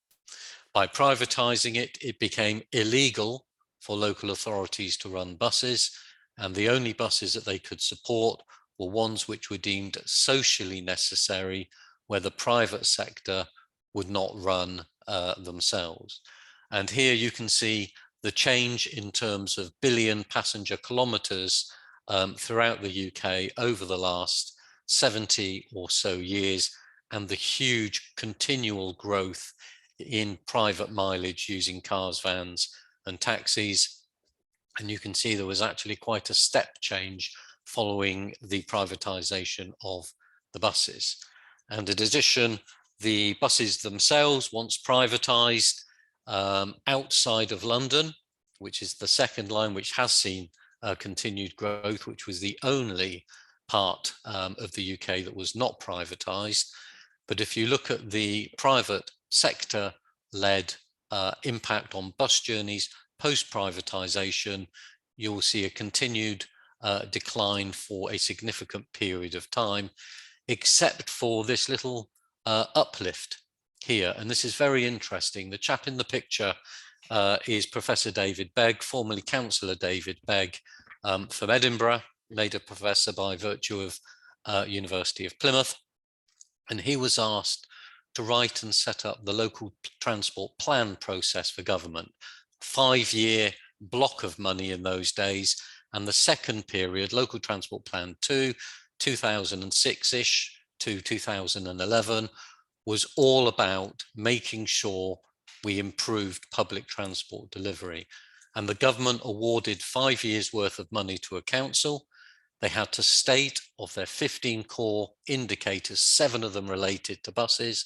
By privatising it, it became illegal for local authorities to run buses, and the only buses that they could support were ones which were deemed socially necessary, where the private sector would not run themselves. And here you can see the change in terms of billion passenger kilometres throughout the UK over the last 70 or so years, and the huge continual growth in private mileage using cars, vans and taxis. And you can see there was actually quite a step change following the privatisation of the buses. And in addition, the buses themselves, once privatised, outside of London, which is the second line, which has seen continued growth, which was the only part of the UK that was not privatised. But if you look at the private sector-led impact on bus journeys post-privatisation, you'll see a continued decline for a significant period of time, except for this little uplift here. And this is very interesting. The chap in the picture is Professor David Begg, formerly Councillor David Begg from Edinburgh, made a professor by virtue of University of Plymouth. And he was asked to write and set up the local transport plan process for government. 5-year block of money in those days. And the second period, Local Transport Plan 2, 2006-ish to 2011, was all about making sure we improved public transport delivery. And the government awarded 5 years worth of money to a council. They had to state of their 15 core indicators, 7 of them related to buses.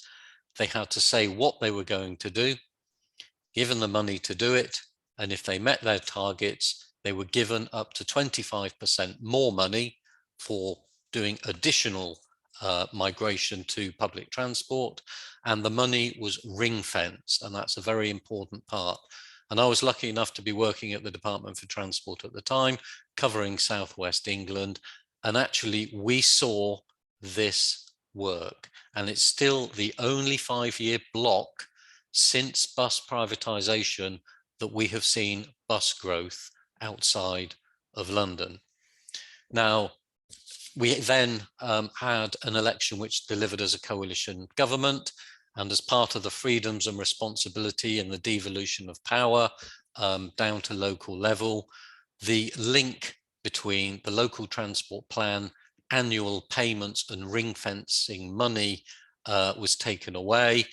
They had to say what they were going to do, given the money to do it. And if they met their targets, they were given up to 25% more money for doing additional migration to public transport. And the money was ring fenced, and that's a very important part. And I was lucky enough to be working at the Department for Transport at the time, covering Southwest England. And actually we saw this work, and it's still the only 5-year block since bus privatisation that we have seen bus growth outside of London. Now, we then had an election which delivered as a coalition government, and as part of the freedoms and responsibility and the devolution of power down to local level, the link between the local transport plan, annual payments and ring fencing money was taken away.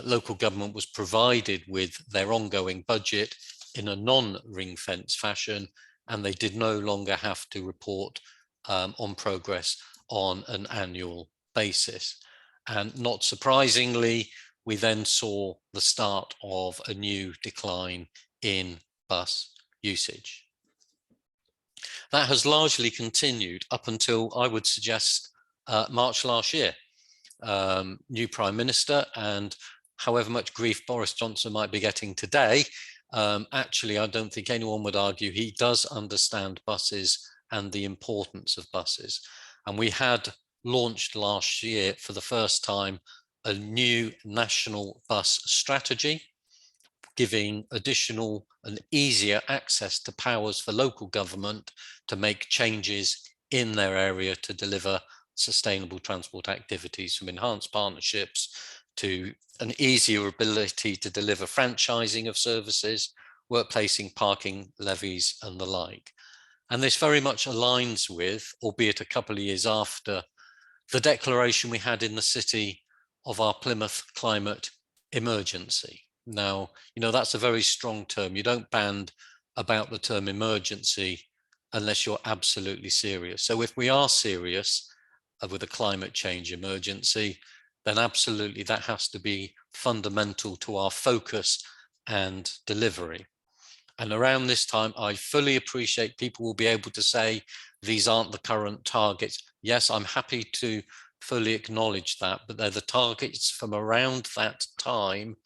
Local government was provided with their ongoing budget in a non-ring fence fashion, and they did no longer have to report on progress on an annual basis. And not surprisingly, we then saw the start of a new decline in bus usage. That has largely continued up until, I would suggest, March last year. New Prime Minister, and however much grief Boris Johnson might be getting today, actually I don't think anyone would argue he does understand buses and the importance of buses. And we had launched last year for the first time a new national bus strategy, giving additional and easier access to powers for local government to make changes in their area to deliver sustainable transport activities, from enhanced partnerships to an easier ability to deliver franchising of services, workplacing, parking levies and the like. And this very much aligns with, albeit a couple of years after, the declaration we had in the city of our Plymouth climate emergency. Now, you know, that's a very strong term. You don't band about the term emergency unless you're absolutely serious. So if we are serious with a climate change emergency, then absolutely that has to be fundamental to our focus and delivery. And around this time, I fully appreciate people will be able to say these aren't the current targets. Yes, I'm happy to fully acknowledge that, but they're the targets from around that time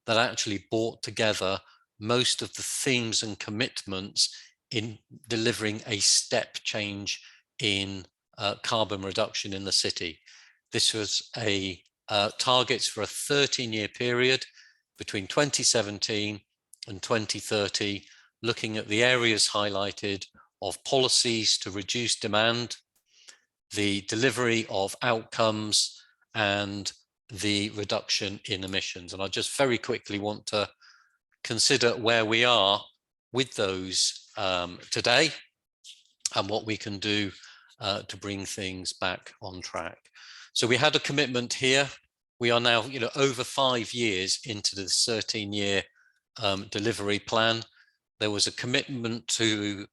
that actually brought together most of the themes and commitments in delivering a step change in carbon reduction in the city. This was a targets for a 13-year period between 2017 and 2030, looking at the areas highlighted of policies to reduce demand, the delivery of outcomes, and the reduction in emissions. And I just very quickly want to consider where we are with those today and what we can do to bring things back on track. So we had a commitment here. We are now, over 5 years into the 13-year delivery plan. There was a commitment to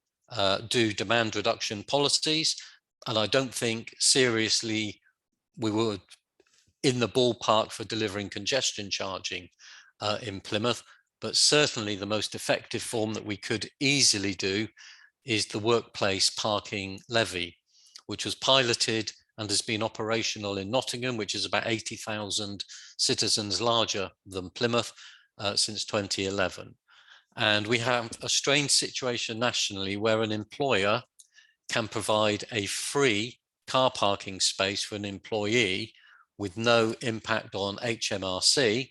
do demand reduction policies, and I don't think seriously we were in the ballpark for delivering congestion charging in Plymouth, but certainly the most effective form that we could easily do is the workplace parking levy, which was piloted and has been operational in Nottingham, which is about 80,000 citizens larger than Plymouth, since 2011. And we have a strange situation nationally where an employer can provide a free car parking space for an employee with no impact on HMRC.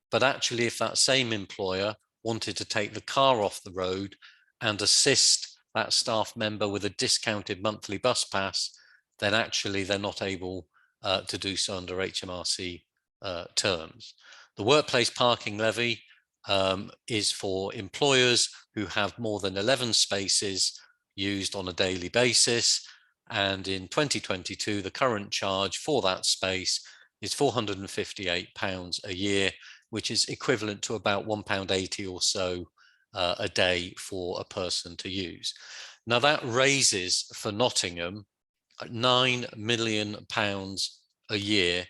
But actually, if that same employer wanted to take the car off the road and assist that staff member with a discounted monthly bus pass, then actually they're not able to do so under HMRC terms. The workplace parking levy is for employers who have more than 11 spaces used on a daily basis. And in 2022, the current charge for that space is £458 a year, which is equivalent to about £1.80 or so a day for a person to use. Now that raises for Nottingham £9 million a year,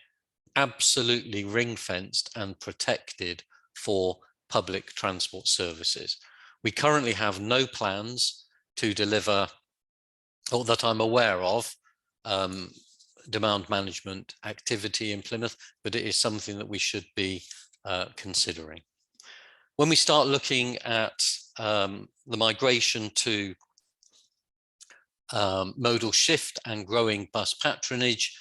absolutely ring-fenced and protected for public transport services. We currently have no plans to deliver, or that I'm aware of, demand management activity in Plymouth, but it is something that we should be considering. When we start looking at the migration to modal shift and growing bus patronage,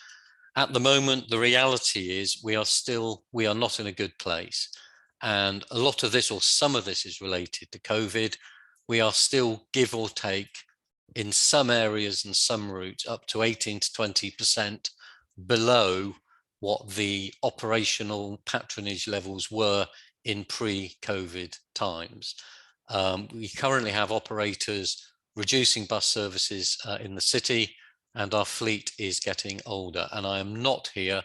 at the moment, the reality is we are not in a good place. And a lot of this, or some of this, is related to COVID. We are still, give or take, in some areas and some routes, up to 18 to 20% below what the operational patronage levels were in pre-COVID times. We currently have operators reducing bus services in the city, and our fleet is getting older. And I am not here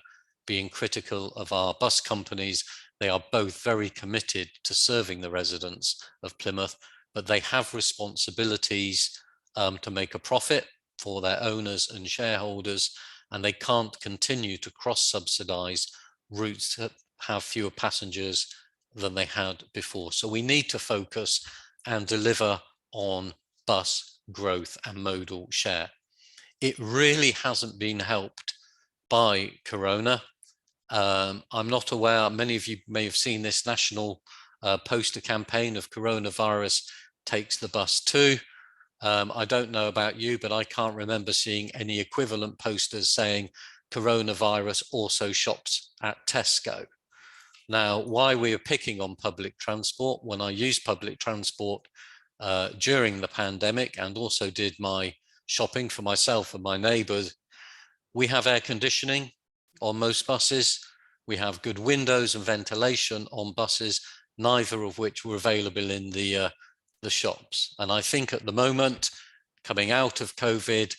being critical of our bus companies. They are both very committed to serving the residents of Plymouth, but they have responsibilities to make a profit for their owners and shareholders, and they can't continue to cross-subsidize routes that have fewer passengers than they had before. So we need to focus and deliver on bus growth and modal share. It really hasn't been helped by Corona. I'm not aware, many of you may have seen this national poster campaign of coronavirus takes the bus too. I don't know about you, but I can't remember seeing any equivalent posters saying coronavirus also shops at Tesco. Now, why we are picking on public transport, when I used public transport during the pandemic and also did my shopping for myself and my neighbours, we have air conditioning on most buses. We have good windows and ventilation on buses, neither of which were available in the shops. And I think at the moment, coming out of COVID,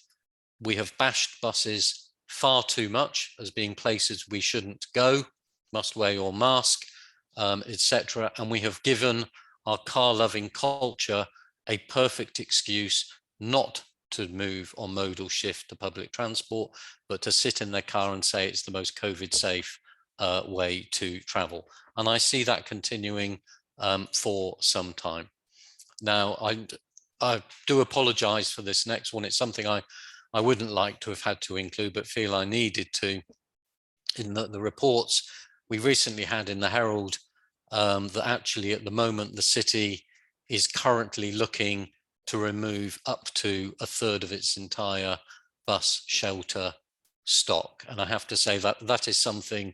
we have bashed buses far too much as being places we shouldn't go, must wear your mask, etc. And we have given our car-loving culture a perfect excuse not to move on modal shift to public transport, but to sit in their car and say it's the most COVID-safe way to travel. And I see that continuing for some time. Now, I do apologise for this next one. It's something I wouldn't like to have had to include, but feel I needed to. In the reports we recently had in the Herald, that actually at the moment the city is currently looking to remove up to a third of its entire bus shelter stock. And I have to say that that is something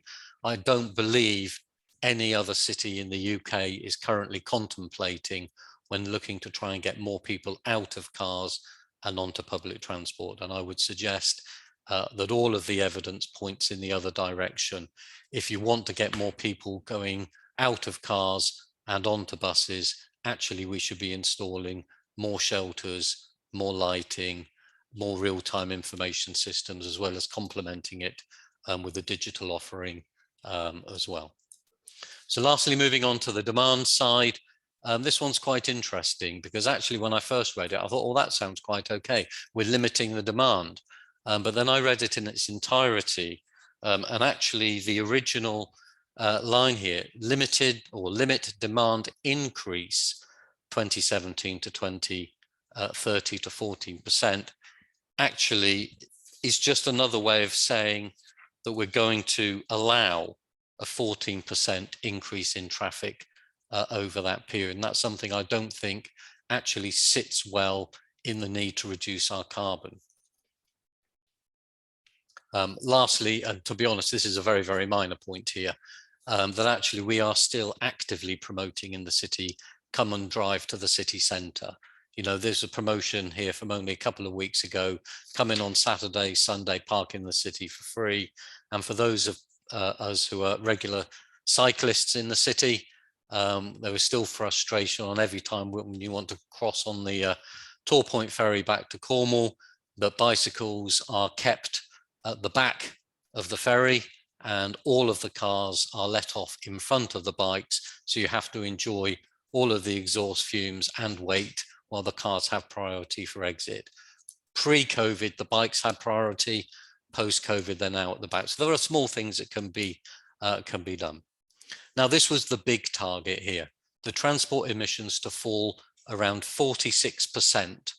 I don't believe any other city in the UK is currently contemplating when looking to try and get more people out of cars and onto public transport. And I would suggest that all of the evidence points in the other direction. If you want to get more people going out of cars and onto buses, actually we should be installing more shelters, more lighting, more real-time information systems, as well as complementing it with a digital offering as well. So lastly, moving on to the demand side, this one's quite interesting because actually when I first read it, I thought, oh, that sounds quite okay. We're limiting the demand. But then I read it in its entirety. And actually the original line here, limit demand increase 2017 to 2030 to 14%, actually is just another way of saying that we're going to allow a 14% increase in traffic over that period. And that's something I don't think actually sits well in the need to reduce our carbon. Lastly, and to be honest, this is a very, very minor point here, that actually we are still actively promoting in the city, come and drive to the city centre. You know, there's a promotion here from only a couple of weeks ago, come in on Saturday, Sunday, park in the city for free. And for those of us who are regular cyclists in the city, there is still frustration on every time when you want to cross on the Tor Point ferry back to Cornwall, that bicycles are kept at the back of the ferry and all of the cars are let off in front of the bikes. So you have to enjoy all of the exhaust fumes and wait while the cars have priority for exit. Pre-COVID, the bikes had priority. Post-COVID, they're now at the back. So there are small things that can be done. Now, this was the big target here, the transport emissions to fall around 46%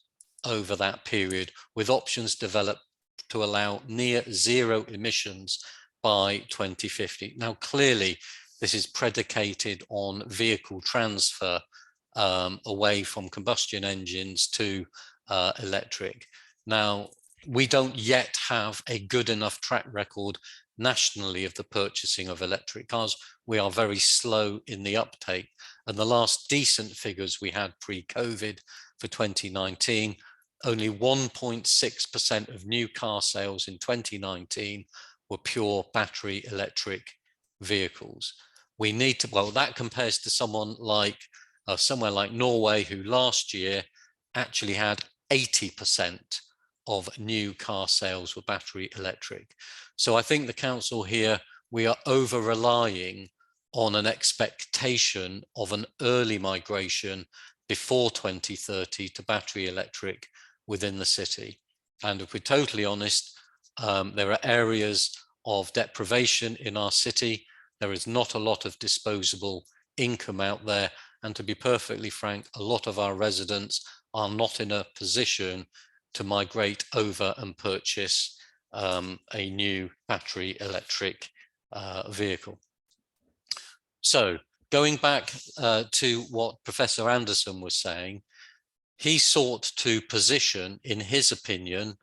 over that period, with options developed to allow near zero emissions by 2050. Now, clearly, this is predicated on vehicle transfer away from combustion engines to electric. Now, we don't yet have a good enough track record nationally of the purchasing of electric cars. We are very slow in the uptake. And the last decent figures we had pre-COVID for 2019, only 1.6% of new car sales in 2019 were pure battery electric vehicles. We need to, well, that compares to someone like somewhere like Norway, who last year actually had 80% of new car sales were battery electric. So I think the council here, we are over relying on an expectation of an early migration before 2030 to battery electric within the city. And if we're totally honest, there are areas of deprivation in our city. There is not a lot of disposable income out there. And to be perfectly frank, a lot of our residents are not in a position to migrate over and purchase a new battery electric vehicle. So going back to what Professor Anderson was saying, he sought to position, in his opinion,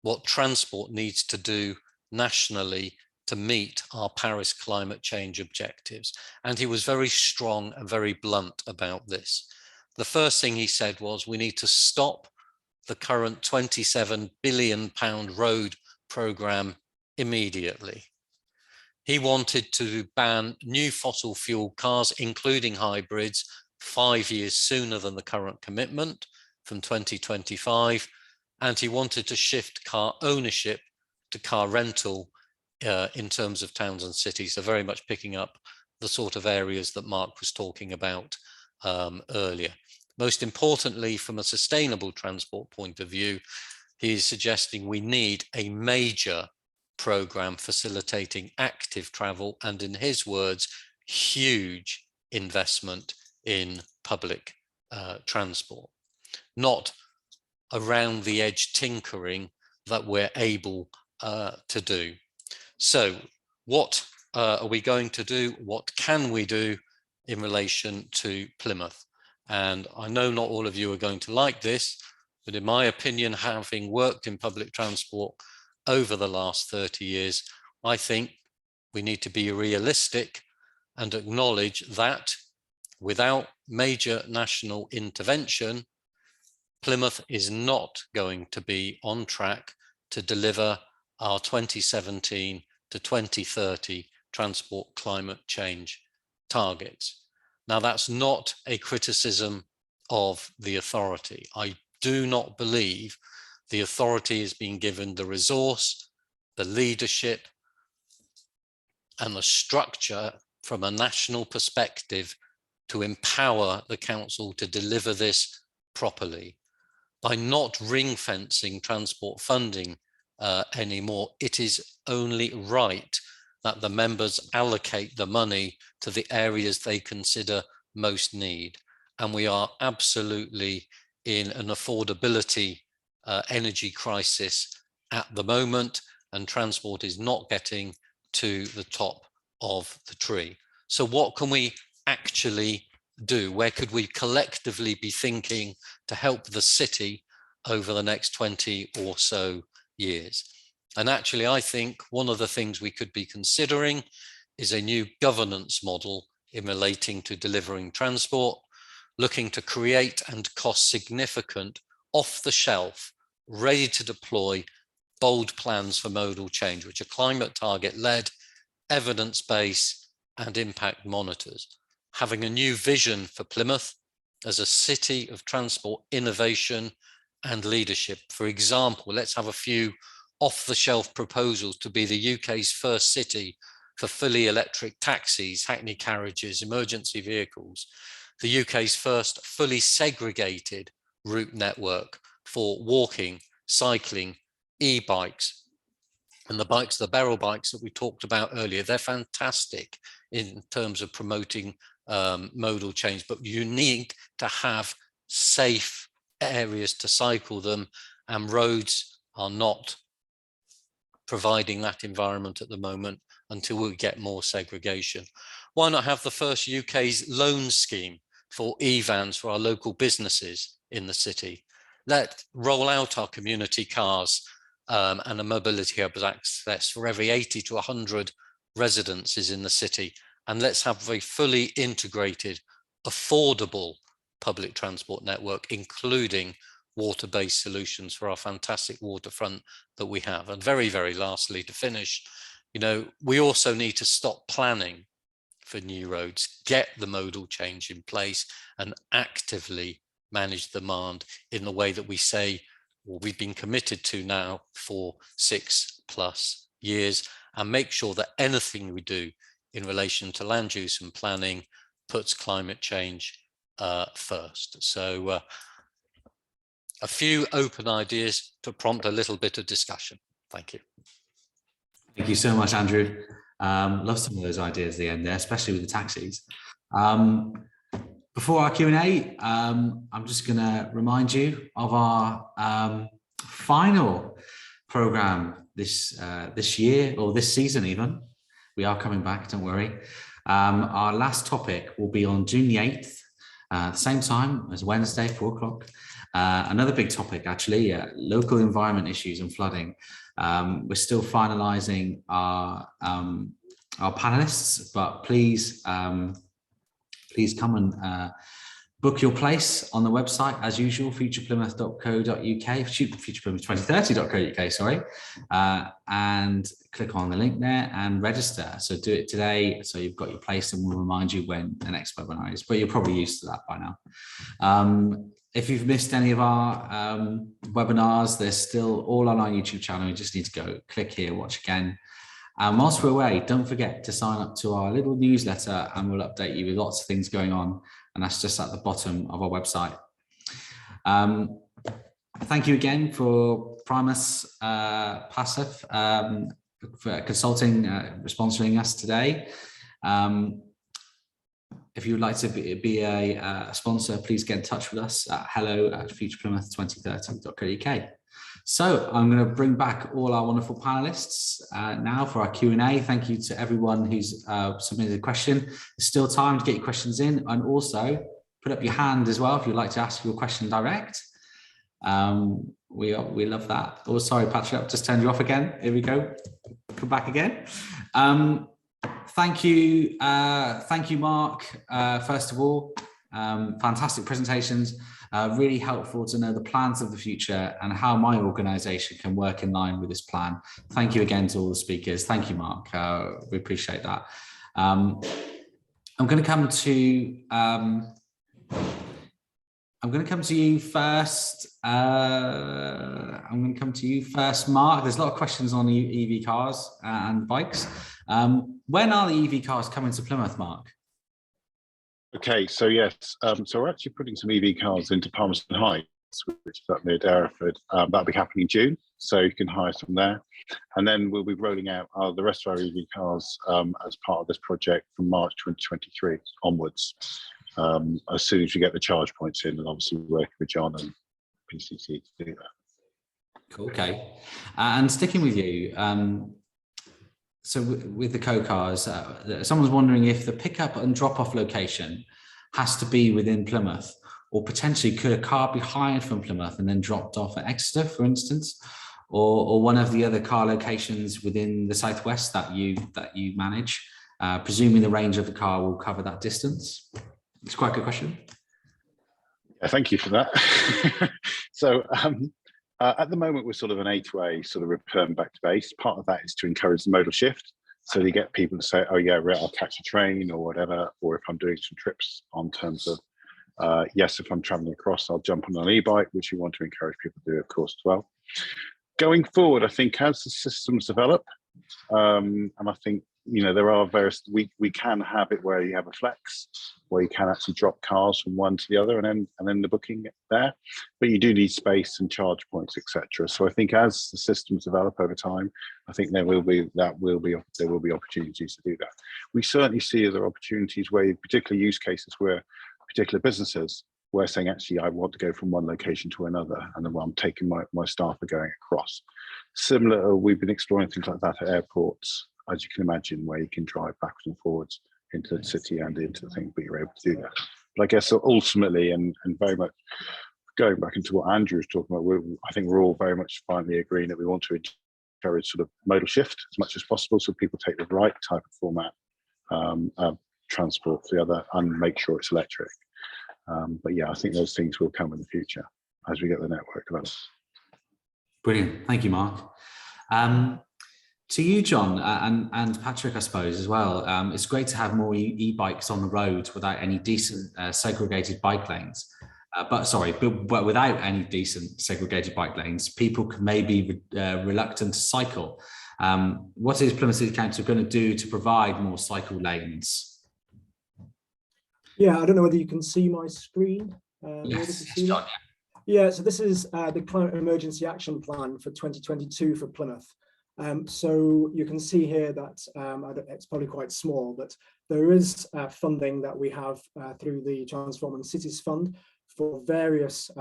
what transport needs to do nationally to meet our Paris climate change objectives. And he was very strong and very blunt about this. The first thing he said was, we need to stop the current £27 billion road programme immediately. He wanted to ban new fossil fuel cars, including hybrids, 5 years sooner than the current commitment from 2025. And he wanted to shift car ownership to car rental in terms of towns and cities. So very much picking up the sort of areas that Mark was talking about earlier. Most importantly, from a sustainable transport point of view, he is suggesting we need a major programme facilitating active travel and, in his words, huge investment in public transport, not around the edge tinkering that we're able to do. So what are we going to do? What can we do in relation to Plymouth? And I know not all of you are going to like this, But in my opinion, having worked in public transport over the last 30 years, I think we need to be realistic and acknowledge that without major national intervention, Plymouth is not going to be on track to deliver our 2017 to 2030 transport climate change targets. Now, that's not a criticism of the authority. I do not believe the authority is being given the resource, the leadership, and the structure from a national perspective to empower the council to deliver this properly. By not ring fencing transport funding anymore, it is only right that the members allocate the money to the areas they consider most need. And we are absolutely in an affordability energy crisis at the moment, and transport is not getting to the top of the tree. So what can we actually do? Where could we collectively be thinking to help the city over the next 20 or so years? And actually, I think one of the things we could be considering is a new governance model in relating to delivering transport, looking to create and cost significant, off-the-shelf, ready to deploy bold plans for modal change, which are climate target-led, evidence-based, and impact monitors. Having a new vision for Plymouth as a city of transport innovation and leadership. For example, let's have a few off-the-shelf proposals to be the UK's first city for fully electric taxis, hackney carriages, emergency vehicles, the UK's first fully segregated route network for walking, cycling, e-bikes, and the bikes, the barrel bikes that we talked about earlier. They're fantastic in terms of promoting modal change, but you need to have safe areas to cycle them, and roads are not providing that environment at the moment until we get more segregation. Why not have the first UK's loan scheme for e-vans for our local businesses in the city? Let's roll out our community cars and a mobility hub access for every 80 to 100 residences in the city. And let's have a fully integrated, affordable public transport network, including water-based solutions for our fantastic waterfront that we have. And very, very lastly, to finish, you know, we also need to stop planning for new roads, get the modal change in place, and actively manage demand in the way that we say, well, we've been committed to now for 6+ years, and make sure that anything we do in relation to land use and planning puts climate change first. So a few open ideas to prompt a little bit of discussion. Thank you. Thank you so much, Andrew. Love some of those ideas at the end there, especially with the taxis. Before our Q&A, I'm just going to remind you of our final program this year, or this season even. We are coming back, don't worry. Our last topic will be on June the 8th, same time as Wednesday, 4 o'clock. Another big topic, actually, local environment issues and flooding. We're still finalising our panelists, but please come and book your place on the website as usual, futureplymouth.co.uk, futureplymouth2030.co.uk, sorry, and click on the link there and register. So do it today, so you've got your place, and we'll remind you when the next webinar is, but you're probably used to that by now. If you've missed any of our webinars, they're still all on our YouTube channel. You just need to go click here, watch again. And whilst we're away, don't forget to sign up to our little newsletter, and we'll update you with lots of things going on. And that's just at the bottom of our website. Thank you again for Primus Passive for consulting, sponsoring us today. If you would like to be a sponsor, please get in touch with us at hello@futureplymouth2030.co.uk. So I'm going to bring back all our wonderful panelists now for our Q&A. Thank you to everyone who's submitted a question. There's still time to get your questions in, and also put up your hand as well if you'd like to ask your question direct. We love that. Oh, sorry, Patrick, I've just turned you off again. Here we go. Come back again. Thank you, Mark. First of all, fantastic presentations. Really helpful to know the plans of the future and how my organisation can work in line with this plan. Thank you again to all the speakers. Thank you, Mark. We appreciate that. I'm going to come to you first. Mark. There's a lot of questions on EV cars and bikes. When are the EV cars coming to Plymouth, Mark? Okay, so yes, so we're actually putting some EV cars into Palmerston Heights, which is up near Derriford. That'll be happening in June, so you can hire some there. And then we'll be rolling out the rest of our EV cars as part of this project from March 2023 onwards, as soon as we get the charge points in, and obviously working with John and PCC to do that. Cool, okay. And sticking with you, so with the co-cars, someone's wondering if the pickup and drop-off location has to be within Plymouth, or potentially could a car be hired from Plymouth and then dropped off at Exeter, for instance, or one of the other car locations within the southwest that you manage, presuming the range of the car will cover that distance? It's quite a good question. Yeah, thank you for that. So at the moment, we're sort of an A-to-A sort of return back to base. Part of that is to encourage the modal shift. So you get people to say, oh yeah, right, I'll catch a train or whatever, or if I'm doing some trips on terms of, yes, if I'm traveling across, I'll jump on an e-bike, which we want to encourage people to do, of course, as well. Going forward, I think as the systems develop, and I think, you know, there are various, we can have it where you have a flex, where you can actually drop cars from one to the other and then the booking there, but you do need space and charge points, etc. So I think as the systems develop over time, I think there will be opportunities to do that. We certainly see other opportunities where particular use cases where particular businesses were saying, actually, I want to go from one location to another, and then I'm taking my staff are going across. Similar, we've been exploring things like that at airports, as you can imagine, where you can drive backwards and forwards into the city and into the thing, but you're able to do that. But I guess ultimately, and very much going back into what Andrew was talking about, I think we're all very much finally agreeing that we want to encourage sort of modal shift as much as possible, so people take the right type of format of transport for the other and make sure it's electric. But yeah, I think those things will come in the future as we get the network developed. Brilliant, thank you, Mark. To you, John, and Patrick, I suppose, as well. It's great to have more e-bikes on the road without any decent segregated bike lanes. But without any decent segregated bike lanes, people may be reluctant to cycle. What is Plymouth City Council going to do to provide more cycle lanes? Yeah, I don't know whether you can see my screen. Yes, John. Yeah, so this is the Climate Emergency Action Plan for 2022 for Plymouth. So you can see here that it's probably quite small, but there is funding that we have through the Transforming Cities Fund for various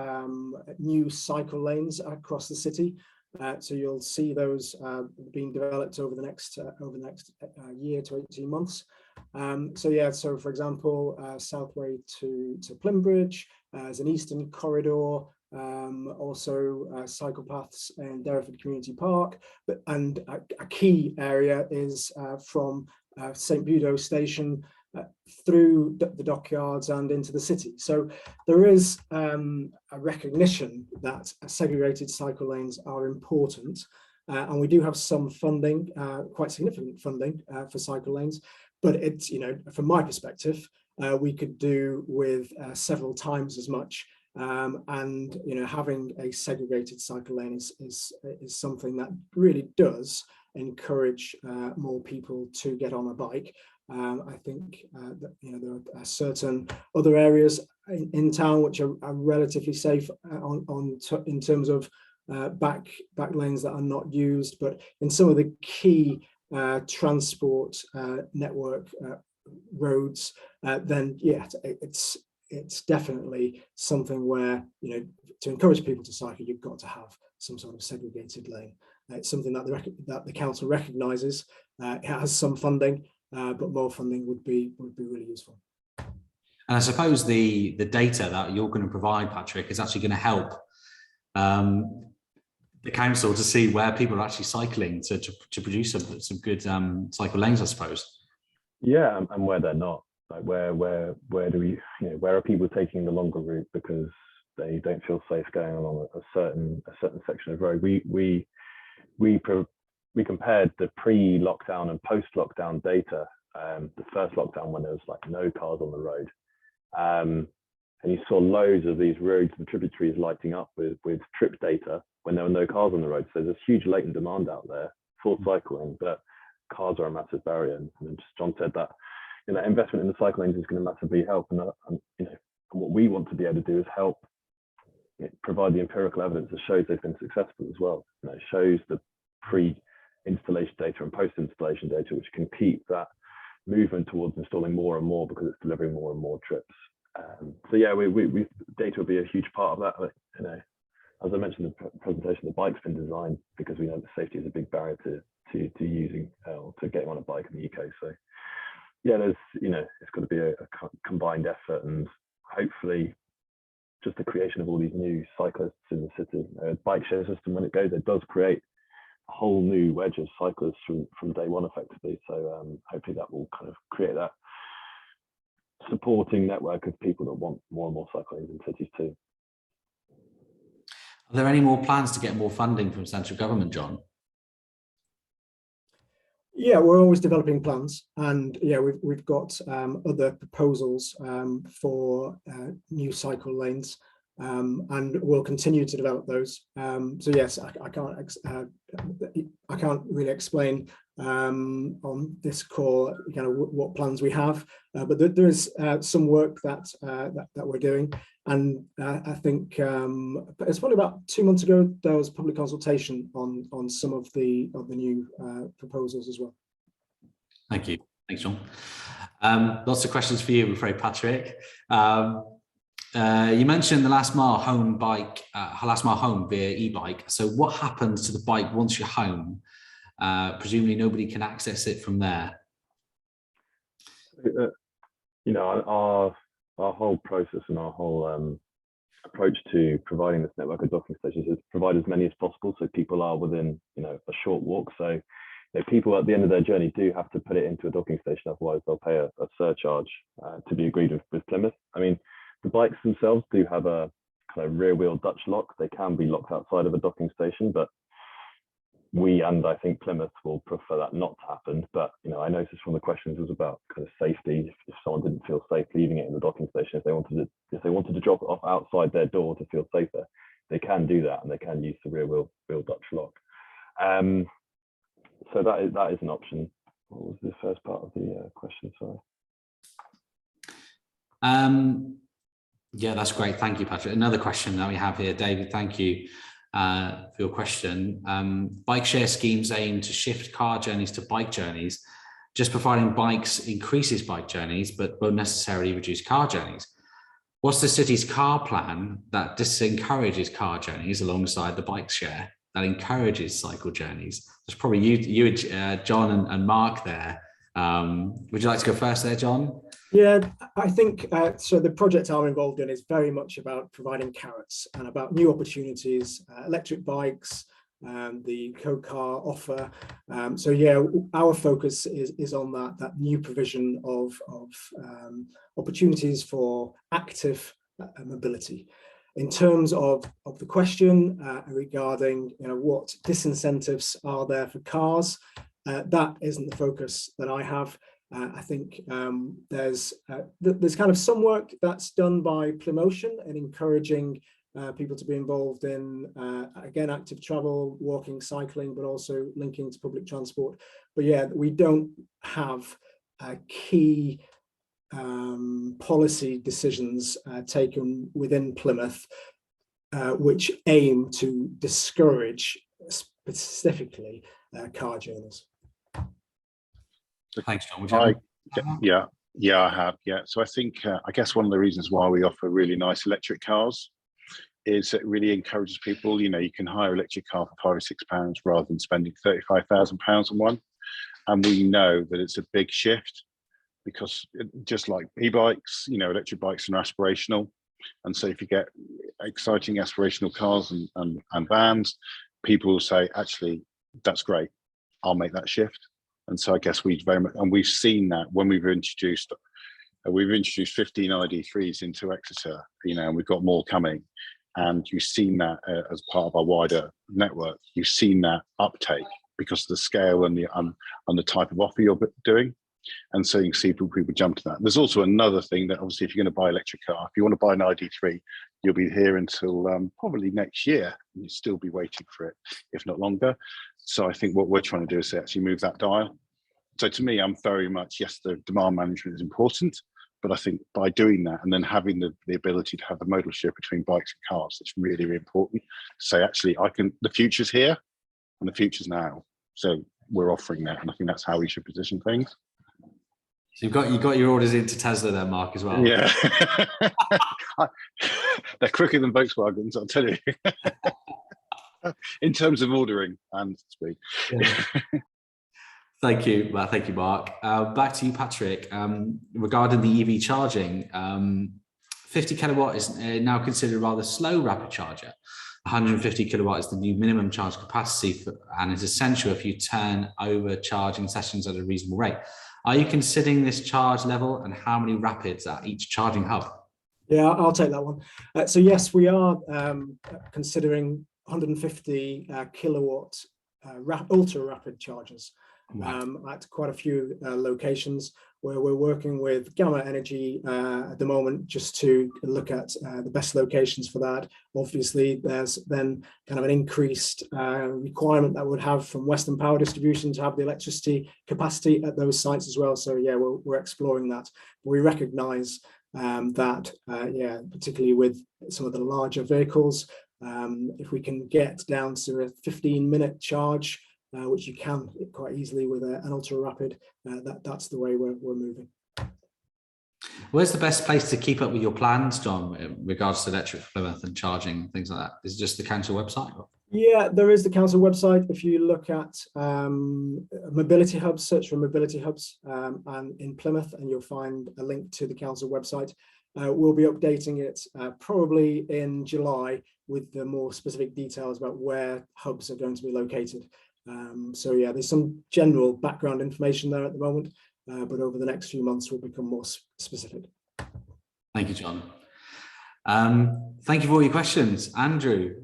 new cycle lanes across the city. So you'll see those being developed over the next year to 18 months. So yeah, so for example, Southway to Plimbridge, there's an Eastern Corridor, also cycle paths in Derriford Community Park, and a key area is from St Budo Station through the dockyards and into the city. So there is a recognition that segregated cycle lanes are important, and we do have some funding, quite significant funding for cycle lanes, but it's, you know, from my perspective, we could do with several times as much. And you know, having a segregated cycle lane is something that really does encourage more people to get on a bike. I think that, you know, there are certain other areas in town which are relatively safe in terms of back lanes that are not used, but in some of the key transport network roads, then yeah, it's definitely something where, you know, to encourage people to cycle, you've got to have some sort of segregated lane. It's something that the council recognises. It has some funding, but more funding would be really useful. And I suppose the data that you're going to provide, Patrick, is actually going to help the council to see where people are actually cycling to produce some good cycle lanes, I suppose. Yeah, and where they're not, like where do we, where are people taking the longer route because they don't feel safe going along a certain section of road. We compared the pre-lockdown and post-lockdown data. The first lockdown when there was like no cars on the road, and you saw loads of these roads and tributaries lighting up with trip data when there were no cars on the road. So there's huge latent demand out there for cycling, but cars are a massive barrier. And just John said that investment in the cycle lanes is going to massively help. And what we want to be able to do is help provide the empirical evidence that shows they've been successful as well. It shows the pre-installation data and post-installation data, which can keep that movement towards installing more and more because it's delivering more and more trips. So yeah, we data will be a huge part of that. But, as I mentioned in the presentation, the bike's been designed because we know that safety is a big barrier to using or to getting on a bike in the UK. So yeah, there's it's got to be a combined effort, and hopefully just the creation of all these new cyclists in the city. Bike share system, when it goes, it does create a whole new wedge of cyclists from day one, effectively. So hopefully that will kind of create that supporting network of people that want more and more cycling in cities too. Are there any more plans to get more funding from central government, John? Yeah, we're always developing plans, and yeah, we've got other proposals for new cycle lanes, and we'll continue to develop those. So yes, I can't really explain on this call what plans we have, but there is some work that we're doing, and I think it's probably about 2 months ago there was public consultation on some of the new proposals as well. Thank you. Thanks, John. Lots of questions for you, I'm afraid, Patrick. You mentioned the last mile home via e-bike. So what happens to the bike once you're home? Presumably nobody can access it from there. Our whole process and our whole approach to providing this network of docking stations is to provide as many as possible, so people are within a short walk. So people at the end of their journey do have to put it into a docking station, otherwise they'll pay a surcharge to be agreed with Plymouth. I mean, the bikes themselves do have a kind of rear wheel Dutch lock. They can be locked outside of a docking station, but we, and I think Plymouth, will prefer that not to happen. But I noticed from the questions was about kind of safety. If someone didn't feel safe leaving it in the docking station, if they wanted to drop it off outside their door to feel safer, they can do that, and they can use the rear wheel Dutch lock. So that is an option. What was the first part of the question? Sorry. Yeah, that's great. Thank you, Patrick. Another question that we have here, David. Thank you for your question. Bike share schemes aim to shift car journeys to bike journeys. Just providing bikes increases bike journeys, but won't necessarily reduce car journeys. What's the city's car plan that disencourages car journeys alongside the bike share that encourages cycle journeys? There's probably you, John and Mark there. Would you like to go first there, John? Yeah, I think so. The project I'm involved in is very much about providing carrots and about new opportunities, electric bikes, the co-car offer. So yeah, our focus is on that new provision of opportunities for active mobility. In terms of the question regarding what disincentives are there for cars, that isn't the focus that I have. I think there's kind of some work that's done by Plymotion in encouraging people to be involved in, again, active travel, walking, cycling, but also linking to public transport. But yeah, we don't have key policy decisions taken within Plymouth which aim to discourage specifically car journeys. Thanks, John. Yeah, I have. Yeah, so I think I guess one of the reasons why we offer really nice electric cars is it really encourages people. You can hire an electric car for £5 or £6 rather than spending £35,000 on one. And we know that it's a big shift because just like e-bikes, electric bikes are aspirational. And so if you get exciting aspirational cars and vans, people will say, actually, that's great, I'll make that shift. And so I guess we very much, and we've seen that when we've introduced 15 ID3s into Exeter, and we've got more coming. And you've seen that as part of our wider network. You've seen that uptake because of the scale and the type of offer you're doing. And so you can see people jump to that. There's also another thing that obviously if you're going to buy an electric car, if you want to buy an ID3, you'll be here until probably next year. And you'll still be waiting for it, if not longer. So I think what we're trying to do is actually move that dial. So to me, I'm very much, yes, the demand management is important, but I think by doing that and then having the ability to have the modal shift between bikes and cars, it's really, really important to say, actually, the future's here and the future's now. So we're offering that. And I think that's how we should position things. So you got your orders into Tesla then, Mark, as well? Yeah. They're quicker than Volkswagens, I'll tell you. In terms of ordering and speed. Yeah. Thank you, Mark. Back to you, Patrick. Regarding the EV charging, 50 kilowatt is now considered a rather slow rapid charger. 150 kilowatt is the new minimum charge capacity and is essential if you turn over charging sessions at a reasonable rate. Are you considering this charge level and how many rapids at each charging hub? Yeah, I'll take that one. So yes, we are considering 150 kilowatt ultra rapid chargers. Right. At quite a few locations where we're working with Gamma Energy at the moment just to look at the best locations for that. Obviously, there's then kind of an increased requirement that would have from Western Power Distribution to have the electricity capacity at those sites as well. So yeah, we're exploring that. We recognise that, particularly with some of the larger vehicles, if we can get down to a 15-minute charge, which you can quite easily with an ultra rapid, that's the way we're moving. Where's the best place to keep up with your plans, John, in regards to electric Plymouth and charging, things like that? Is it just the council website? Yeah, there is the council website. If you look at mobility hubs, search for mobility hubs and in Plymouth, and you'll find a link to the council website. We'll be updating it probably in July with the more specific details about where hubs are going to be located. So yeah, there's some general background information there at the moment, but over the next few months will become more specific. Thank you, John. Thank you for all your questions. Andrew,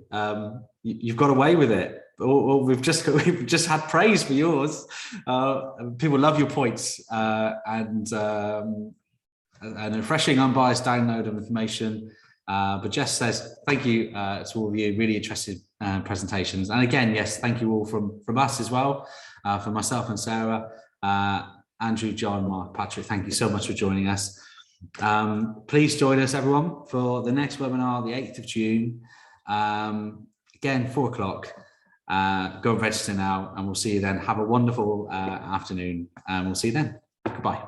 you've got away with it. We've just had praise for yours. People love your points and a refreshing, unbiased download of information. But Jess says, thank you to all of you, really interested presentations. And again, yes, thank you all from us as well, for myself and Sarah, Andrew, John, Mark, Patrick, thank you so much for joining us. Please join us, everyone, for the next webinar, the 8th of June. Again, 4 o'clock. Go and register now, and we'll see you then. Have a wonderful afternoon, and we'll see you then. Goodbye.